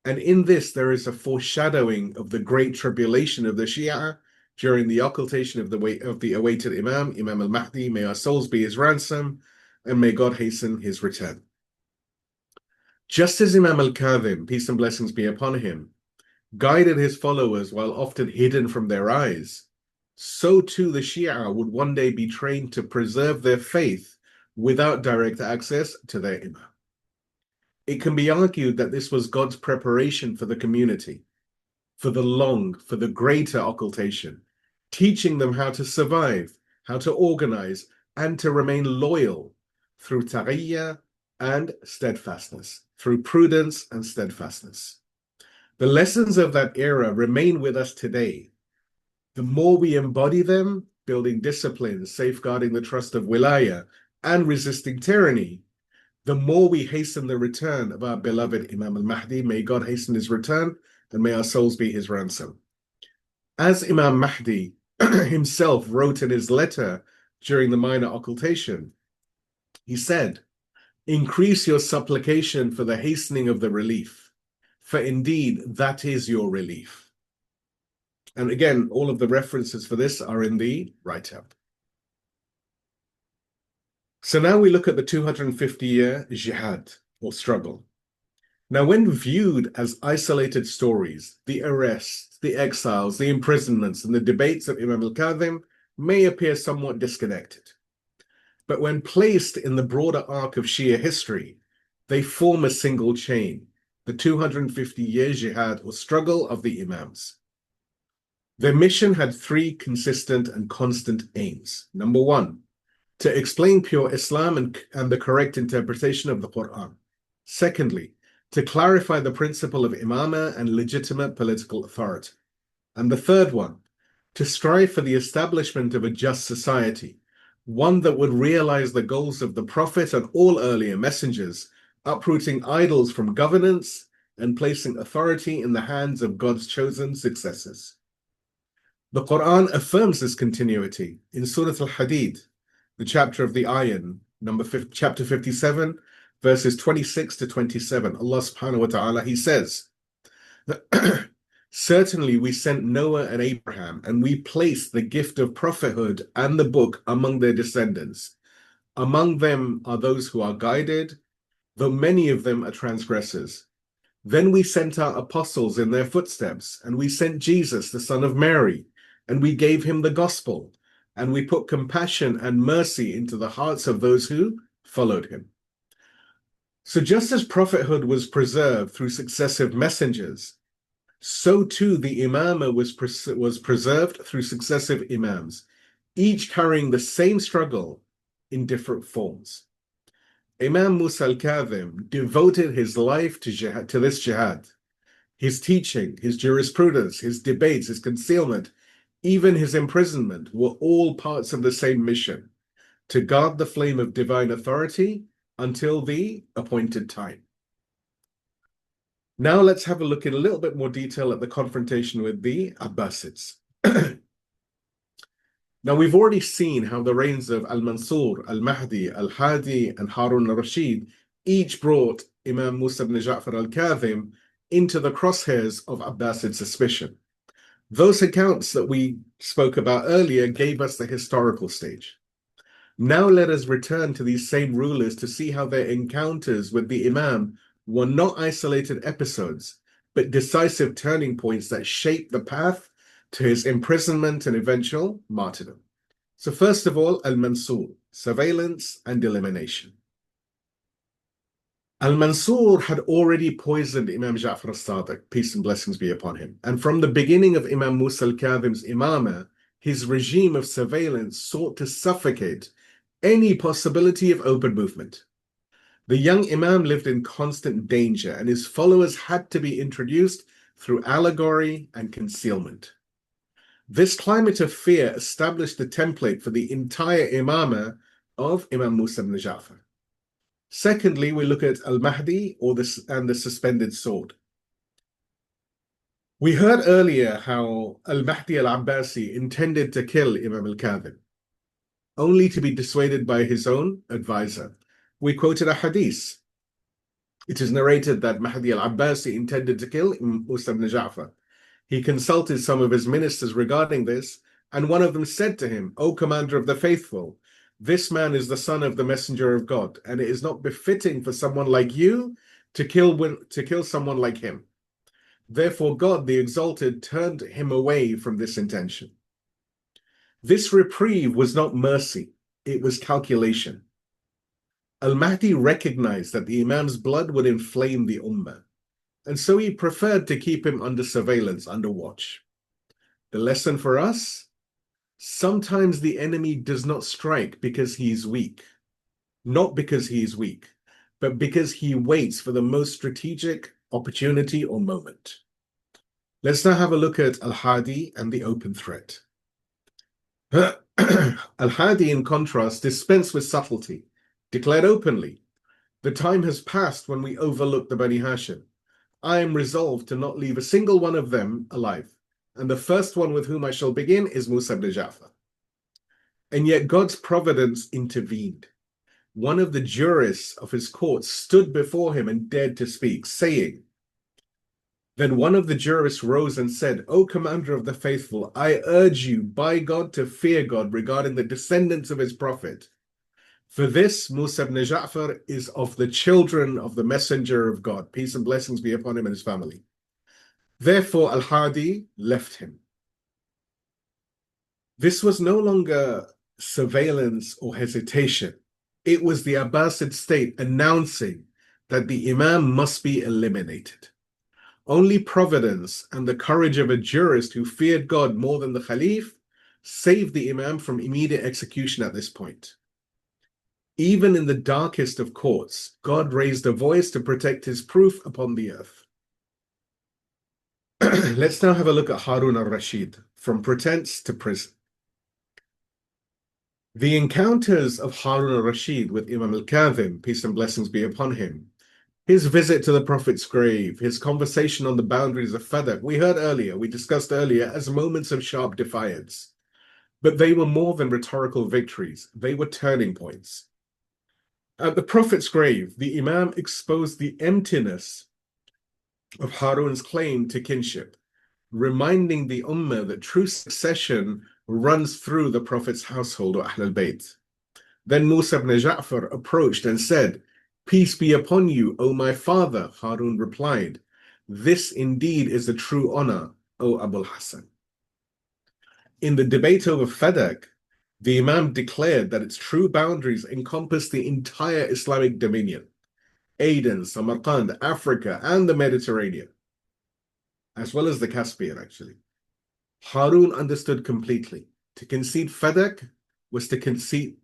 And in this, there is a foreshadowing of the great tribulation of the Shia during the occultation of the awaited Imam, Imam al-Mahdi, may our souls be his ransom, and may God hasten his return. Just as Imam al-Kadhim, peace and blessings be upon him, guided his followers while often hidden from their eyes, so too the Shia would one day be trained to preserve their faith without direct access to their Imam. It can be argued that this was God's preparation for the community, for the greater occultation, teaching them how to survive, how to organize, and to remain loyal through Taqiyyah and steadfastness, through prudence and steadfastness. The lessons of that era remain with us today. The more we embody them, building discipline, safeguarding the trust of Wilayah, and resisting tyranny, the more we hasten the return of our beloved Imam al-Mahdi. May God hasten his return, and may our souls be his ransom. As Imam Mahdi himself wrote in his letter during the minor occultation, he said, "Increase your supplication for the hastening of the relief, for indeed that is your relief." And again, all of the references for this are in the write-up. So now we look at the 250-year jihad, or struggle. Now, when viewed as isolated stories, the arrests, the exiles, the imprisonments, and the debates of Imam al-Kadhim may appear somewhat disconnected. But when placed in the broader arc of Shia history, they form a single chain, the 250-year jihad, or struggle of the Imams. Their mission had three consistent and constant aims. Number one, to explain pure Islam and the correct interpretation of the Quran. Secondly, to clarify the principle of imamah and legitimate political authority. And the third one, to strive for the establishment of a just society, one that would realize the goals of the Prophet and all earlier messengers, uprooting idols from governance and placing authority in the hands of God's chosen successors. The Quran affirms this continuity in Surah al-Hadid, the chapter of the Ayan, chapter 57, verses 26 to 27. Allah subhanahu wa ta'ala, he says, "Certainly we sent Noah and Abraham, and we placed the gift of prophethood and the book among their descendants. Among them are those who are guided, though many of them are transgressors. Then we sent our apostles in their footsteps, and we sent Jesus, the son of Mary, and we gave him the gospel, and we put compassion and mercy into the hearts of those who followed him." So just as prophethood was preserved through successive messengers, so too the imamah was preserved through successive imams, each carrying the same struggle in different forms. Imam Musa al-Kadhim devoted his life to this jihad. His teaching, his jurisprudence, his debates, his concealment, even his imprisonment were all parts of the same mission, to guard the flame of divine authority until the appointed time. Now let's have a look in a little bit more detail at the confrontation with the Abbasids. Now we've already seen how the reigns of al-Mansur, al-Mahdi, al-Hadi, and Harun al-Rashid each brought Imam Musa ibn Ja'far al-Kadhim into the crosshairs of Abbasid suspicion. Those accounts that we spoke about earlier gave us the historical stage. Now let us return to these same rulers to see how their encounters with the Imam were not isolated episodes, but decisive turning points that shaped the path to his imprisonment and eventual martyrdom. So first of all, al-Mansur, surveillance and elimination. Al-Mansur had already poisoned Imam Ja'far al-Sadiq, peace and blessings be upon him. And from the beginning of Imam Musa al-Kadhim's Imamah, his regime of surveillance sought to suffocate any possibility of open movement. The young Imam lived in constant danger, and his followers had to be introduced through allegory and concealment. This climate of fear established the template for the entire Imamah of Imam Musa ibn Ja'far. Secondly, we look at al-Mahdi and the suspended sword. We heard earlier how al-Mahdi al-Abbasi intended to kill Imam al-Kadhim, only to be dissuaded by his own advisor. We quoted a hadith. It is narrated that Mahdi al-Abbasi intended to kill Musa ibn Ja'far. He consulted some of his ministers regarding this, and one of them said to him, "O commander of the faithful, this man is the son of the messenger of God, and it is not befitting for someone like you to kill someone like him. Therefore God, the Exalted, turned him away from this intention." This reprieve was not mercy, it was calculation. Al-Mahdi recognized that the Imam's blood would inflame the Ummah, and so he preferred to keep him under surveillance, under watch. The lesson for us? Sometimes the enemy does not strike because he is weak. Not because he is weak, but because he waits for the most strategic opportunity or moment. Let's now have a look at al-Hadi and the open threat. Al-Hadi, in contrast, dispensed with subtlety, declared openly, "The time has passed when we overlook the Bani Hashim. I am resolved to not leave a single one of them alive, and the first one with whom I shall begin is Musa ibn Ja'far." And yet God's providence intervened. One of the jurists of his court stood before him and dared to speak, saying, then one of the jurists rose and said, "O commander of the faithful, I urge you by God to fear God regarding the descendants of his prophet. For this, Musa ibn Ja'far is of the children of the messenger of God. Peace and blessings be upon him and his family." Therefore, al-Hadi left him. This was no longer surveillance or hesitation. It was the Abbasid state announcing that the Imam must be eliminated. Only providence and the courage of a jurist who feared God more than the Khalif saved the Imam from immediate execution at this point. Even in the darkest of courts, God raised a voice to protect his proof upon the earth. Let's now have a look at Harun al-Rashid, from pretense to prison. The encounters of Harun al-Rashid with Imam al-Kadhim, peace and blessings be upon him, his visit to the Prophet's grave, his conversation on the boundaries of Fadak, we discussed earlier as moments of sharp defiance. But they were more than rhetorical victories, they were turning points. At the Prophet's grave, the Imam exposed the emptiness of Harun's claim to kinship, reminding the Ummah that true succession runs through the Prophet's household or Ahlulbayt. Then Musa ibn Ja'far approached and said, "Peace be upon you, O my father." Harun replied, "This indeed is a true honor, O Abul Hassan." In the debate over Fadak, the Imam declared that its true boundaries encompass the entire Islamic dominion, Aden, Samarkand, Africa, and the Mediterranean, as well as the Caspian, actually. Harun understood completely. To concede Fadak was to concede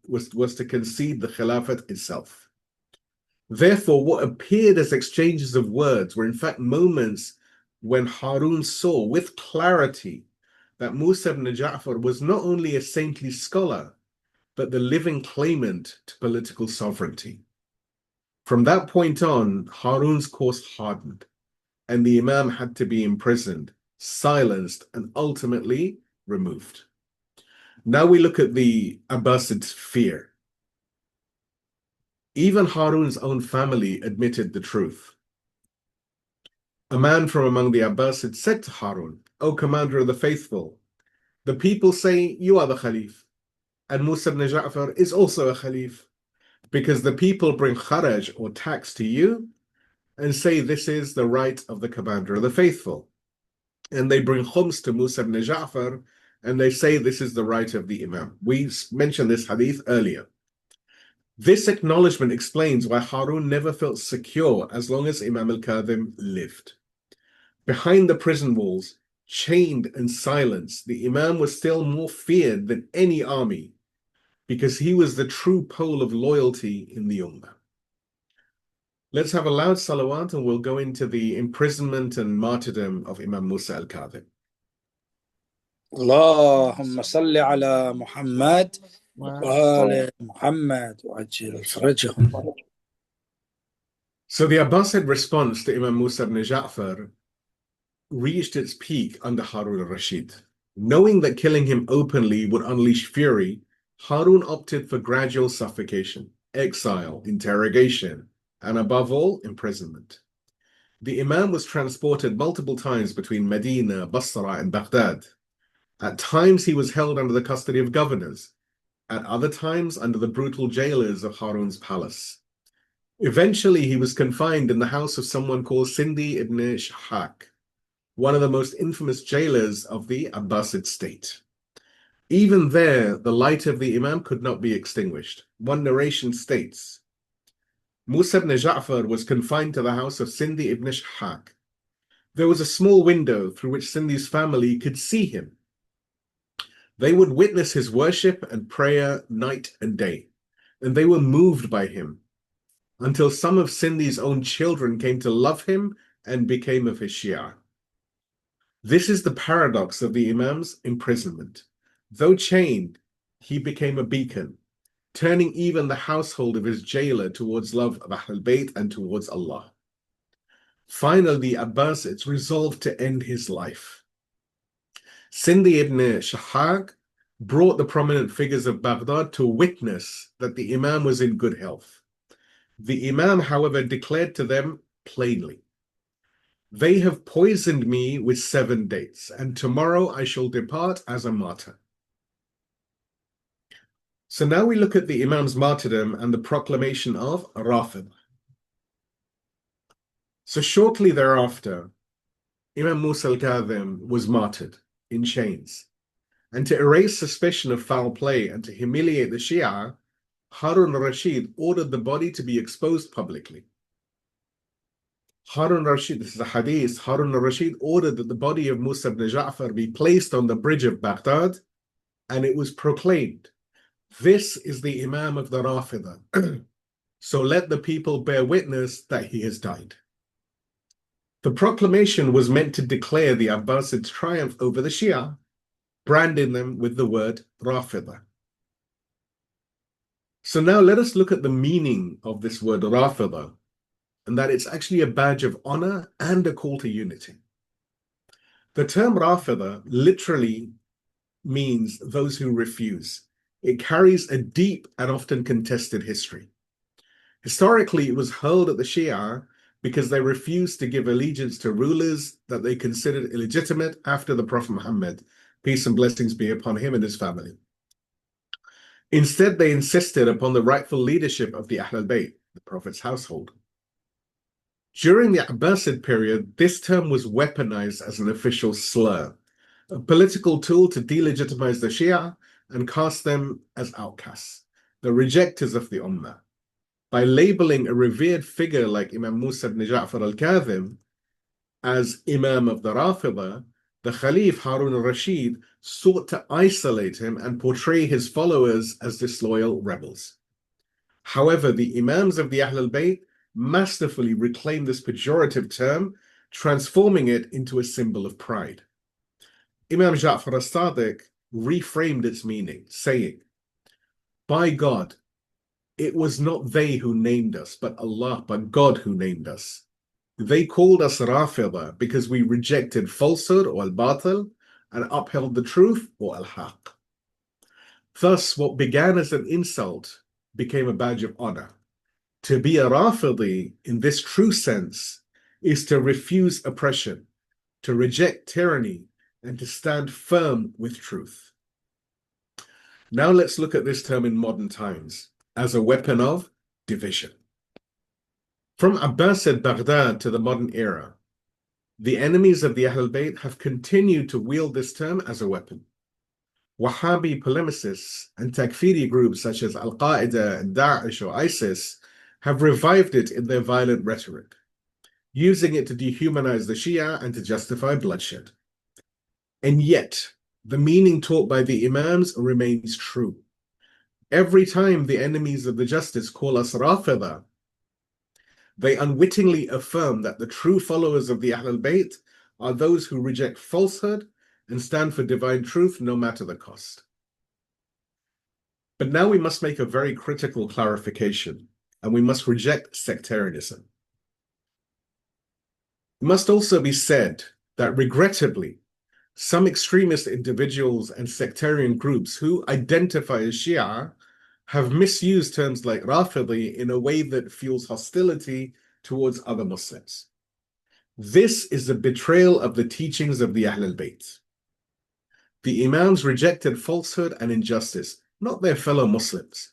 the Khilafat itself. Therefore, what appeared as exchanges of words were in fact moments when Harun saw with clarity that Musa ibn Ja'far was not only a saintly scholar, but the living claimant to political sovereignty. From that point on, Harun's course hardened, and the Imam had to be imprisoned, silenced, and ultimately removed. Now we look at the Abbasid's fear. Even Harun's own family admitted the truth. A man from among the Abbasids said to Harun, "O commander of the faithful, the people say you are the Khalif, and Musa ibn Ja'far is also a Khalif, because the people bring kharaj or tax to you and say this is the right of the commander of the faithful. And they bring khums to Musa ibn Ja'far and they say this is the right of the Imam." We mentioned this hadith earlier. This acknowledgement explains why Harun never felt secure as long as Imam al-Kadhim lived. Behind the prison walls, chained and silenced, the Imam was still more feared than any army because he was the true pole of loyalty in the Ummah. Let's have a loud salawat and we'll go into the imprisonment and martyrdom of Imam Musa al-Kadhim. اللهم صل على محمد وآل محمد وعجل فرجهم. So the Abbasid response to Imam Musa ibn Ja'far reached its peak under Harun al-Rashid. Knowing that killing him openly would unleash fury, Harun opted for gradual suffocation, exile, interrogation, and above all, imprisonment. The Imam was transported multiple times between Medina, Basra, and Baghdad. At times, he was held under the custody of governors. At other times, under the brutal jailers of Harun's palace. Eventually, he was confined in the house of someone called Sindi ibn Shahak, one of the most infamous jailers of the Abbasid state. Even there, the light of the Imam could not be extinguished. One narration states, Musa ibn Ja'far was confined to the house of Sindi ibn Shahak. There was a small window through which Sindi's family could see him. They would witness his worship and prayer night and day, and they were moved by him, until some of Sindi's own children came to love him and became of his Shia. This is the paradox of the Imam's imprisonment. Though chained, he became a beacon, turning even the household of his jailer towards love of Ahlulbayt and towards Allah. Finally, the Abbasids resolved to end his life. Sindi ibn Shahak brought the prominent figures of Baghdad to witness that the Imam was in good health. The Imam, however, declared to them plainly, "They have poisoned me with 7 dates, and tomorrow I shall depart as a martyr." So now we look at the Imam's martyrdom and the proclamation of Rafid. So shortly thereafter, Imam Musa al-Kadhim was martyred in chains. And to erase suspicion of foul play and to humiliate the Shia, Harun al-Rashid ordered the body to be exposed publicly. Harun al-Rashid, this is a hadith, Harun al-Rashid ordered that the body of Musa ibn Ja'far be placed on the bridge of Baghdad, and it was proclaimed, "This is the Imam of the Rafidah, so let the people bear witness that he has died." The proclamation was meant to declare the Abbasids' triumph over the Shia, branding them with the word Rafidah. So now let us look at the meaning of this word Rafidah, and that it's actually a badge of honor and a call to unity. The term Rafidah literally means those who refuse. It carries a deep and often contested history. Historically, it was hurled at the Shia because they refused to give allegiance to rulers that they considered illegitimate after the Prophet Muhammad, peace and blessings be upon him and his family. Instead, they insisted upon the rightful leadership of the Ahlulbayt, the Prophet's household. During the Abbasid period, this term was weaponized as an official slur, a political tool to delegitimize the Shia and cast them as outcasts, the rejectors of the Ummah. By labeling a revered figure like Imam Musa ibn Ja'far al-Kadhim as Imam of the Rafidah, the Khalif Harun al-Rashid sought to isolate him and portray his followers as disloyal rebels. However, the Imams of the Ahlulbayt masterfully reclaimed this pejorative term, transforming it into a symbol of pride. Imam Ja'far as-Sadiq reframed its meaning, saying, "By God, it was not they who named us, but Allah, but God who named us. They called us Rafidah because we rejected falsehood or al-Batil and upheld the truth or al-Haq. Thus, what began as an insult became a badge of honor. To be a Rafidi in this true sense is to refuse oppression, to reject tyranny, and to stand firm with truth." Now let's look at this term in modern times as a weapon of division. From Abbasid Baghdad to the modern era, the enemies of the Ahlulbayt have continued to wield this term as a weapon. Wahhabi polemicists and Takfiri groups such as al-Qaeda and Daesh or ISIS have revived it in their violent rhetoric, using it to dehumanize the Shia and to justify bloodshed. And yet, the meaning taught by the Imams remains true. Every time the enemies of the justice call us Rafidah, they unwittingly affirm that the true followers of the Ahlulbayt are those who reject falsehood and stand for divine truth no matter the cost. But now we must make a very critical clarification, and we must reject sectarianism. It must also be said that regrettably, some extremist individuals and sectarian groups who identify as Shia have misused terms like Rafidi in a way that fuels hostility towards other Muslims. This is a betrayal of the teachings of the Ahlulbayt. The Imams rejected falsehood and injustice, not their fellow Muslims.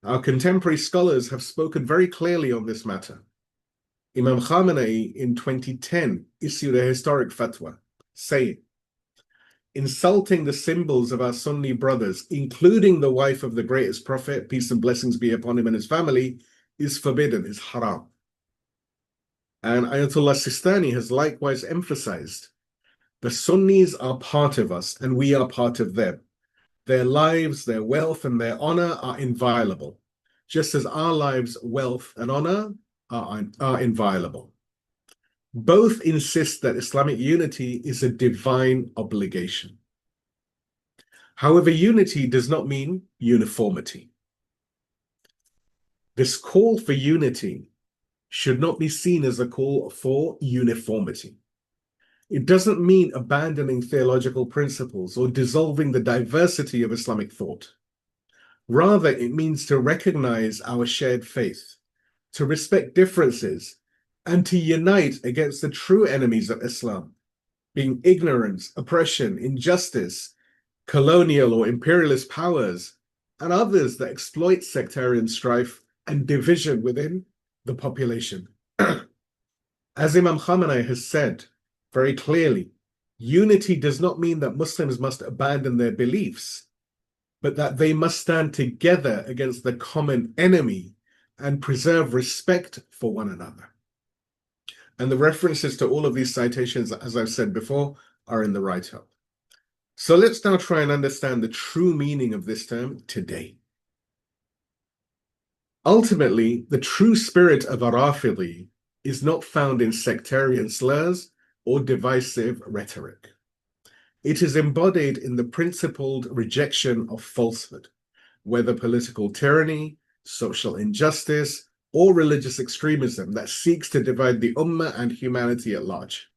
Our contemporary scholars have spoken very clearly on this matter. Imam Khamenei in 2010 issued a historic fatwa saying, insulting the symbols of our Sunni brothers, including the wife of the greatest prophet, peace and blessings be upon him and his family, is forbidden, is haram. And Ayatollah Sistani has likewise emphasized, the Sunnis are part of us and we are part of them. Their lives, their wealth, and their honor are inviolable, just as our lives, wealth, and honor are inviolable. Both insist that Islamic unity is a divine obligation. However, unity does not mean uniformity. This call for unity should not be seen as a call for uniformity. It doesn't mean abandoning theological principles or dissolving the diversity of Islamic thought. Rather, it means to recognize our shared faith, to respect differences, and to unite against the true enemies of Islam, being ignorance, oppression, injustice, colonial or imperialist powers, and others that exploit sectarian strife and division within the population. As Imam Khamenei has said very clearly, unity does not mean that Muslims must abandon their beliefs, but that they must stand together against the common enemy and preserve respect for one another. And the references to all of these citations, as I've said before, are in the write-up. So let's now try and understand the true meaning of this term today. Ultimately, the true spirit of Rafidi is not found in sectarian slurs or divisive rhetoric. It is embodied in the principled rejection of falsehood, whether political tyranny, social injustice, or religious extremism that seeks to divide the Ummah and humanity at large.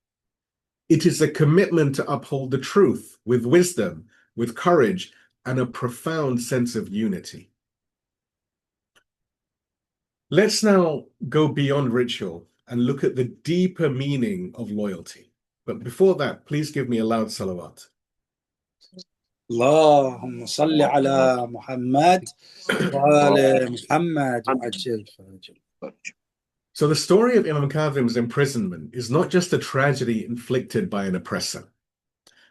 It is a commitment to uphold the truth with wisdom, with courage, and a profound sense of unity. Let's now go beyond ritual and look at the deeper meaning of loyalty. But before that, please give me a loud salawat. اللهم صل على محمد وآل محمد وعجل فرجه. So the story of Imam Kadhim's imprisonment is not just a tragedy inflicted by an oppressor.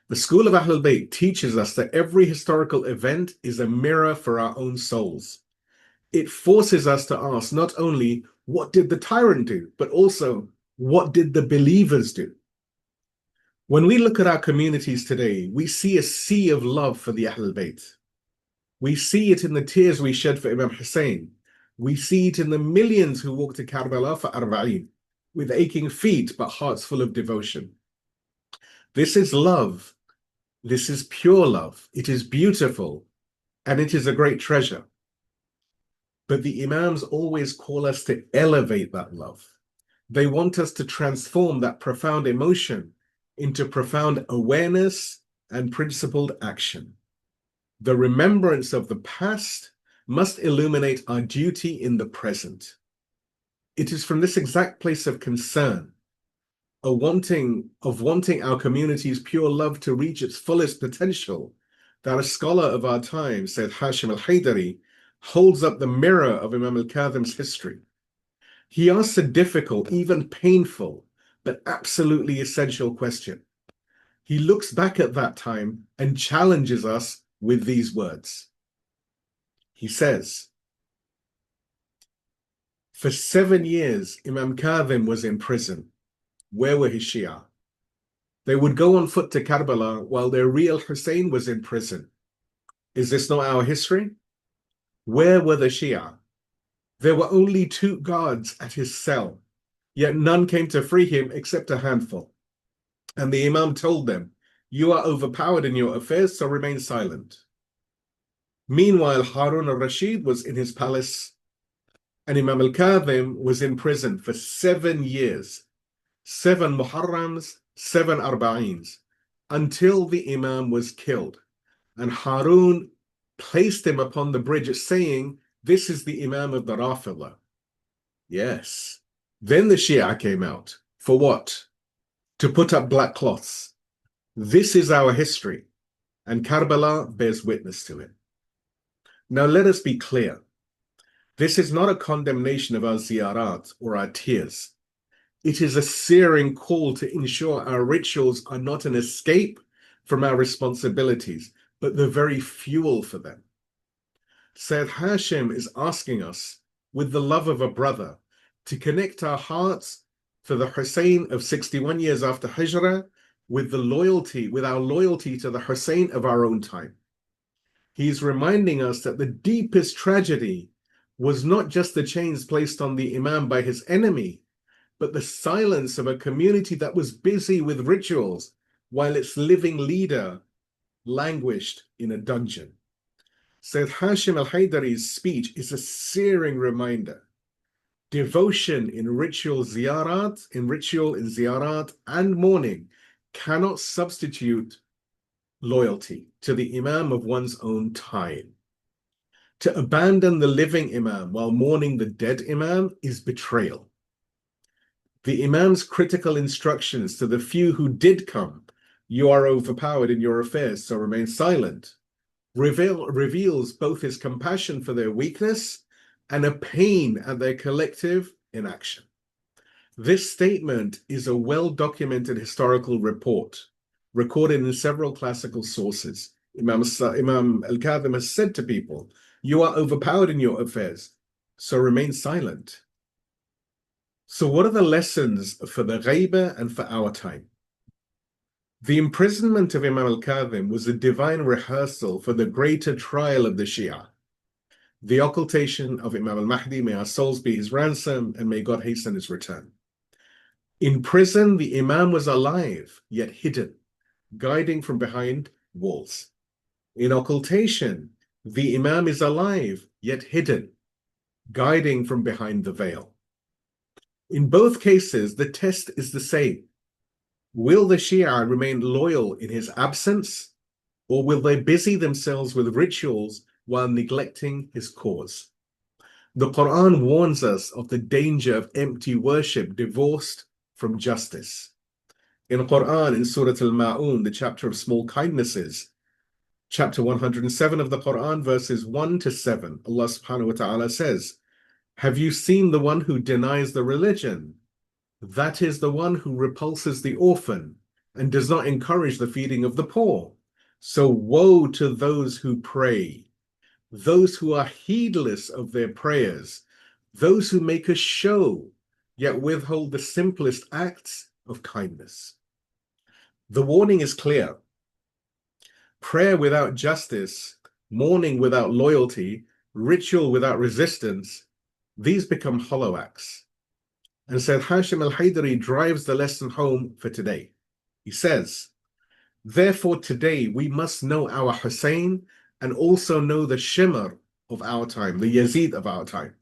The school of Ahlulbayt teaches us that every historical event is a mirror for our own souls. It forces us to ask not only what did the tyrant do, but also what did the believers do? When we look at our communities today, we see a sea of love for the Ahlulbayt. We see it in the tears we shed for Imam Hussein. We see it in the millions who walk to Karbala for Arba'in, with aching feet but hearts full of devotion. This is love. This is pure love. It is beautiful, and it is a great treasure. But the Imams always call us to elevate that love. They want us to transform that profound emotion into profound awareness and principled action. The remembrance of the past must illuminate our duty in the present. It is from this exact place of concern, wanting our community's pure love to reach its fullest potential, that a scholar of our time, Sayyed Hashem al-Haidari, holds up the mirror of Imam al-Kadhim's history. He asks a difficult, even painful, but absolutely essential question. He looks back at that time and challenges us with these words. He says, for 7 years, Imam Kadhim was in prison. Where were his Shia? They would go on foot to Karbala while their real Hussein was in prison. Is this not our history? Where were the Shia? There were only 2 guards at his cell, yet none came to free him except a handful. And the Imam told them, you are overpowered in your affairs, so remain silent. Meanwhile, Harun al-Rashid was in his palace, and Imam al-Kadhim was in prison for 7 years. 7 Muharrams, 7 Arba'ins, until the Imam was killed. And Harun placed him upon the bridge, saying, "This is the Imam of the Rafidah." Yes. Then the Shia came out. For what? To put up black cloths. This is our history, and Karbala bears witness to it. Now let us be clear. This is not a condemnation of our ziyarat or our tears. It is a searing call to ensure our rituals are not an escape from our responsibilities, but the very fuel for them. Sayyed Hashem is asking us, with the love of a brother, to connect our hearts for the Hussein of 61 years after Hijrah with our loyalty to the Hussein of our own time. He's reminding us that the deepest tragedy was not just the chains placed on the Imam by his enemy, but the silence of a community that was busy with rituals while its living leader languished in a dungeon. Sayyed Hashem al-Haidari's speech is a searing reminder. Devotion in ritual in ziyarat and mourning cannot substitute loyalty to the Imam of one's own time. To abandon the living Imam while mourning the dead Imam is betrayal. The Imam's critical instructions to the few who did come, "You are overpowered in your affairs, so remain silent," reveals both his compassion for their weakness and a pain at their collective inaction. This statement is a well-documented historical report, recorded in several classical sources. Imam al-Kadhim has said to people, "You are overpowered in your affairs, so remain silent." So what are the lessons for the Ghaybah and for our time? The imprisonment of Imam al-Kadhim was a divine rehearsal for the greater trial of the Shia, the occultation of Imam al-Mahdi, may our souls be his ransom, and may God hasten his return. In prison, the Imam was alive, yet hidden, guiding from behind walls. In occultation, the Imam is alive, yet hidden, guiding from behind the veil. In both cases, the test is the same. Will the Shia remain loyal in his absence, or will they busy themselves with rituals while neglecting his cause? The Quran warns us of the danger of empty worship divorced from justice. In Quran, in Surah al-Ma'un, the chapter of small kindnesses, chapter 107 of the Quran, verses 1 to 7, Allah subhanahu wa ta'ala says, "Have you seen the one who denies the religion? That is the one who repulses the orphan and does not encourage the feeding of the poor. So woe to those who pray, those who are heedless of their prayers, those who make a show, yet withhold the simplest acts of kindness." The warning is clear. Prayer without justice, mourning without loyalty, ritual without resistance, these become hollow acts. And Sayyed Hashem al-Haidari drives the lesson home for today. He says, "Therefore today we must know our Hussein and also know the Shimr of our time, the Yazid of our time.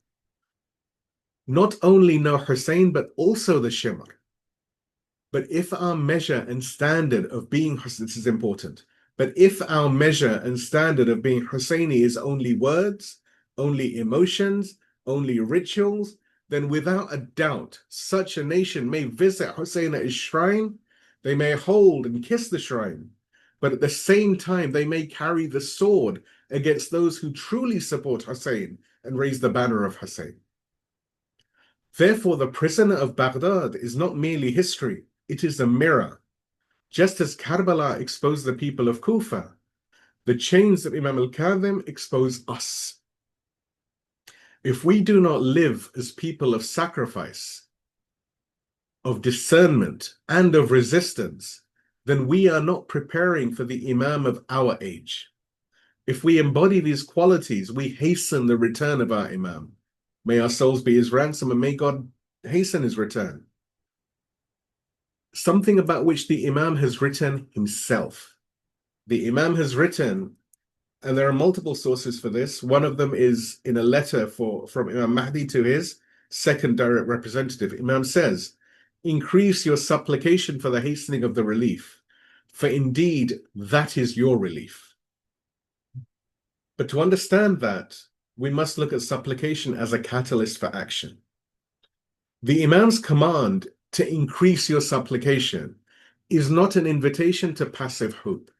Not only know Hussein, but also the Shimr. But if our measure and standard of being, this is important, but if our measure and standard of being Husseini is only words, only emotions, only rituals, then without a doubt, such a nation may visit Hussein at his shrine, they may hold and kiss the shrine, but at the same time, they may carry the sword against those who truly support Hussein and raise the banner of Hussein. Therefore, the prisoner of Baghdad is not merely history, it is a mirror. Just as Karbala exposed the people of Kufa, the chains of Imam al-Kadhim expose us. If we do not live as people of sacrifice, of discernment, and of resistance, then we are not preparing for the Imam of our age. If we embody these qualities, we hasten the return of our Imam. May our souls be his ransom, and may God hasten his return. Something about which the Imam has written himself. The Imam has written, and there are multiple sources for this. One of them is in a letter from Imam Mahdi to his second direct representative. Imam says, increase your supplication for the hastening of the relief, for indeed that is your relief. But to understand that, we must look at supplication as a catalyst for action. The Imam's command to increase your supplication is not an invitation to passive hope,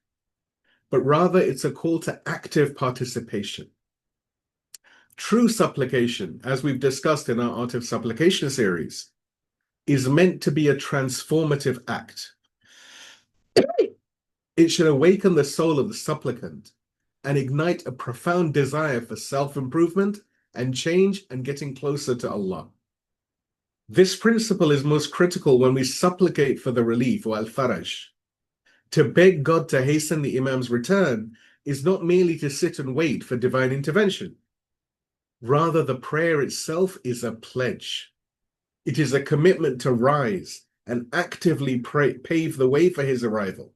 but rather it's a call to active participation. True supplication, as we've discussed in our Art of Supplication series, is meant to be a transformative act. It should awaken the soul of the supplicant and ignite a profound desire for self-improvement and change and getting closer to Allah. This principle is most critical when we supplicate for the relief, or al-Faraj. To beg God to hasten the Imam's return is not merely to sit and wait for divine intervention. Rather, the prayer itself is a pledge. It is a commitment to rise and actively pave the way for his arrival.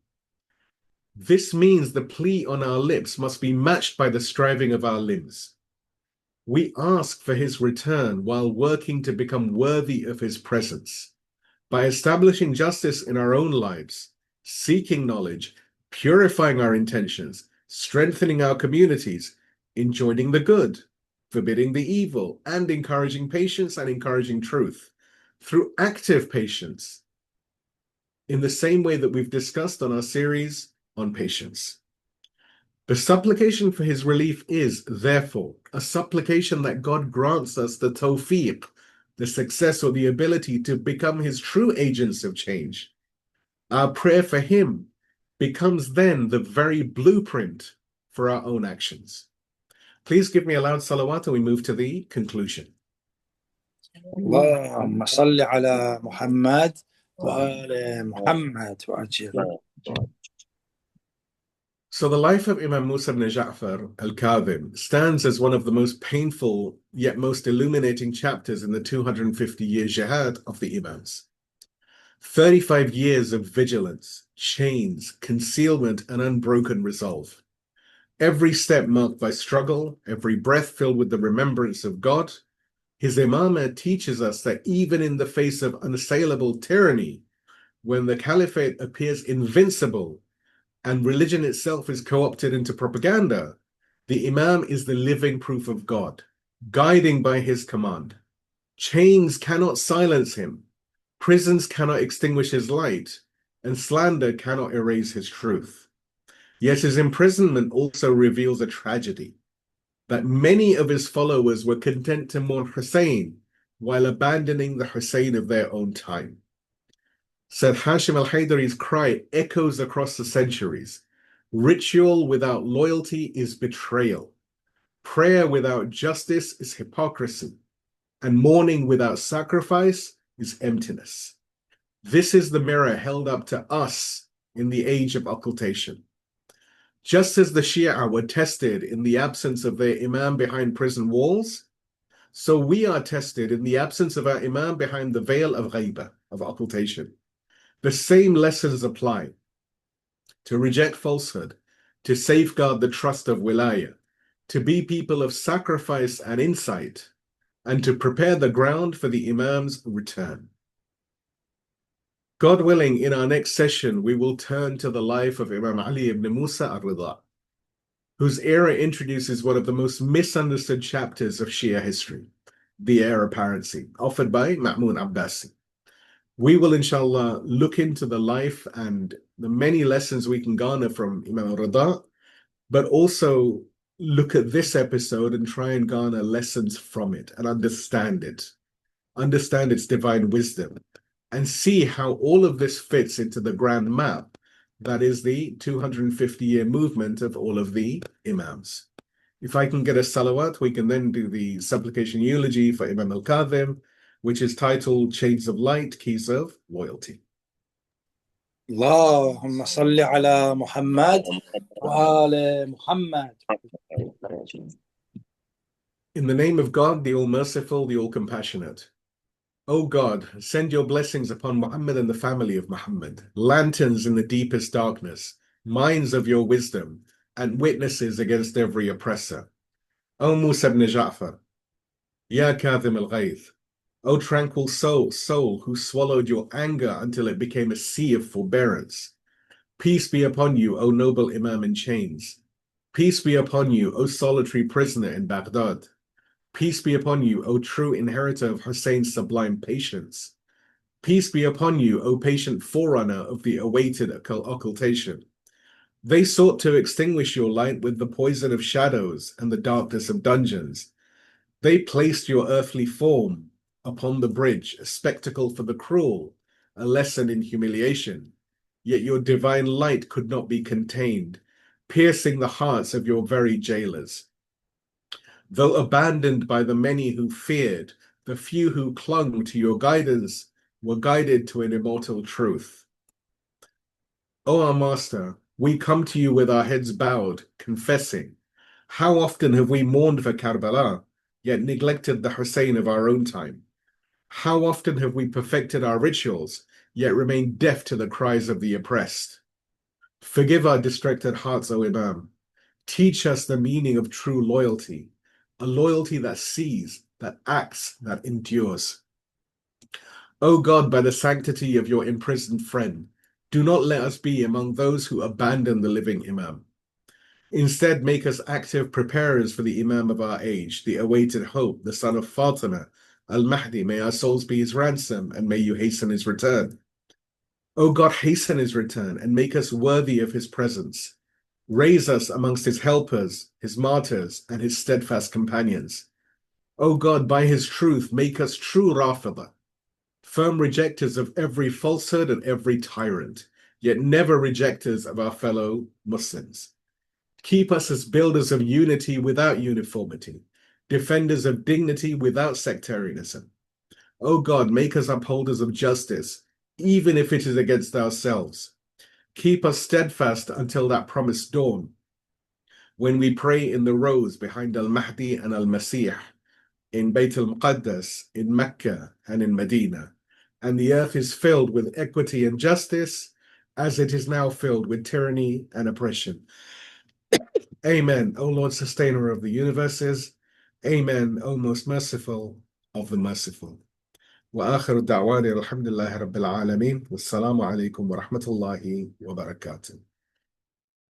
This means the plea on our lips must be matched by the striving of our limbs. We ask for his return while working to become worthy of his presence, by establishing justice in our own lives, seeking knowledge, purifying our intentions, strengthening our communities, enjoining the good, forbidding the evil, and encouraging patience and encouraging truth through active patience, in the same way that we've discussed on our series on patience. The supplication for his relief is, therefore, a supplication that God grants us the tawfiq, the success or the ability to become his true agents of change. Our prayer for him becomes then the very blueprint for our own actions. Please give me a loud salawat and we move to the conclusion. اللهم صل على محمد وآل محمد وأجل. So the life of Imam Musa ibn Ja'far al-Kadhim stands as one of the most painful yet most illuminating chapters in the 250-year jihad of the Imams. 35 years of vigilance, chains, concealment, and unbroken resolve. Every step marked by struggle, every breath filled with the remembrance of God. His Imamah teaches us that even in the face of unassailable tyranny, when the caliphate appears invincible and religion itself is co-opted into propaganda, the Imam is the living proof of God, guiding by his command. Chains cannot silence him, prisons cannot extinguish his light, and slander cannot erase his truth. Yet his imprisonment also reveals a tragedy, that many of his followers were content to mourn Hussein while abandoning the Hussein of their own time. Sayyed Hashem al-Haidari's cry echoes across the centuries. Ritual without loyalty is betrayal. Prayer without justice is hypocrisy. And mourning without sacrifice is emptiness. This is the mirror held up to us in the age of occultation. Just as the Shia were tested in the absence of their Imam behind prison walls, so we are tested in the absence of our Imam behind the veil of Ghaybah, of occultation. The same lessons apply to reject falsehood, to safeguard the trust of Wilayah, to be people of sacrifice and insight, and to prepare the ground for the Imam's return. God willing, in our next session, we will turn to the life of Imam Ali ibn Musa al-Rida, whose era introduces one of the most misunderstood chapters of Shia history, the heir apparency, offered by Ma'mun Abbasid. We will, inshallah, look into the life and the many lessons we can garner from Imam al-Rida, but also look at this episode and try and garner lessons from it and understand its divine wisdom, and see how all of this fits into the grand map that is the 250-year movement of all of the Imams. If I can get a salawat, we can then do the supplication eulogy for Imam al-Kadhim, which is titled Chains of Light, Keys of Loyalty. اللهم صل على محمد وآل محمد. In the name of God, the All-Merciful, the All-Compassionate. O God, send your blessings upon Muhammad and the family of Muhammad, lanterns in the deepest darkness, minds of your wisdom, and witnesses against every oppressor. O Musa ibn Ja'far, Ya Kadhim al-Ghayth, O tranquil soul who swallowed your anger until it became a sea of forbearance. Peace be upon you, O noble Imam in chains. Peace be upon you, O solitary prisoner in Baghdad. Peace be upon you, O true inheritor of Hussein's sublime patience. Peace be upon you, O patient forerunner of the awaited occultation. They sought to extinguish your light with the poison of shadows and the darkness of dungeons. They placed your earthly form upon the bridge, a spectacle for the cruel, a lesson in humiliation. Yet your divine light could not be contained, piercing the hearts of your very jailers. Though abandoned by the many who feared, the few who clung to your guidance were guided to an immortal truth. O our Master, we come to you with our heads bowed, confessing, how often have we mourned for Karbala, yet neglected the Hussein of our own time? How often have we perfected our rituals, yet remained deaf to the cries of the oppressed? Forgive our distracted hearts, O Imam. Teach us the meaning of true loyalty, a loyalty that sees, that acts, that endures. O God, by the sanctity of your imprisoned friend, do not let us be among those who abandon the living Imam. Instead, make us active preparers for the Imam of our age, the awaited hope, the son of Fatima, al-Mahdi. May our souls be his ransom, and may you hasten his return. O God, hasten his return, and make us worthy of his presence. Raise us amongst his helpers, his martyrs, and his steadfast companions. O God, by his truth, make us true Rafidah, firm rejectors of every falsehood and every tyrant, yet never rejectors of our fellow Muslims. Keep us as builders of unity without uniformity, defenders of dignity without sectarianism. O God, make us upholders of justice, even if it is against ourselves. Keep us steadfast until that promised dawn, when we pray in the rows behind al-Mahdi and al-Masih, in Bayt al-Muqaddas, in Mecca and in Medina, and the earth is filled with equity and justice, as it is now filled with tyranny and oppression. Amen, O Lord, sustainer of the universes. Amen, O most merciful of the merciful. وآخر دعوانا الحمد لله رب العالمين والسلام عليكم ورحمة الله وبركاته.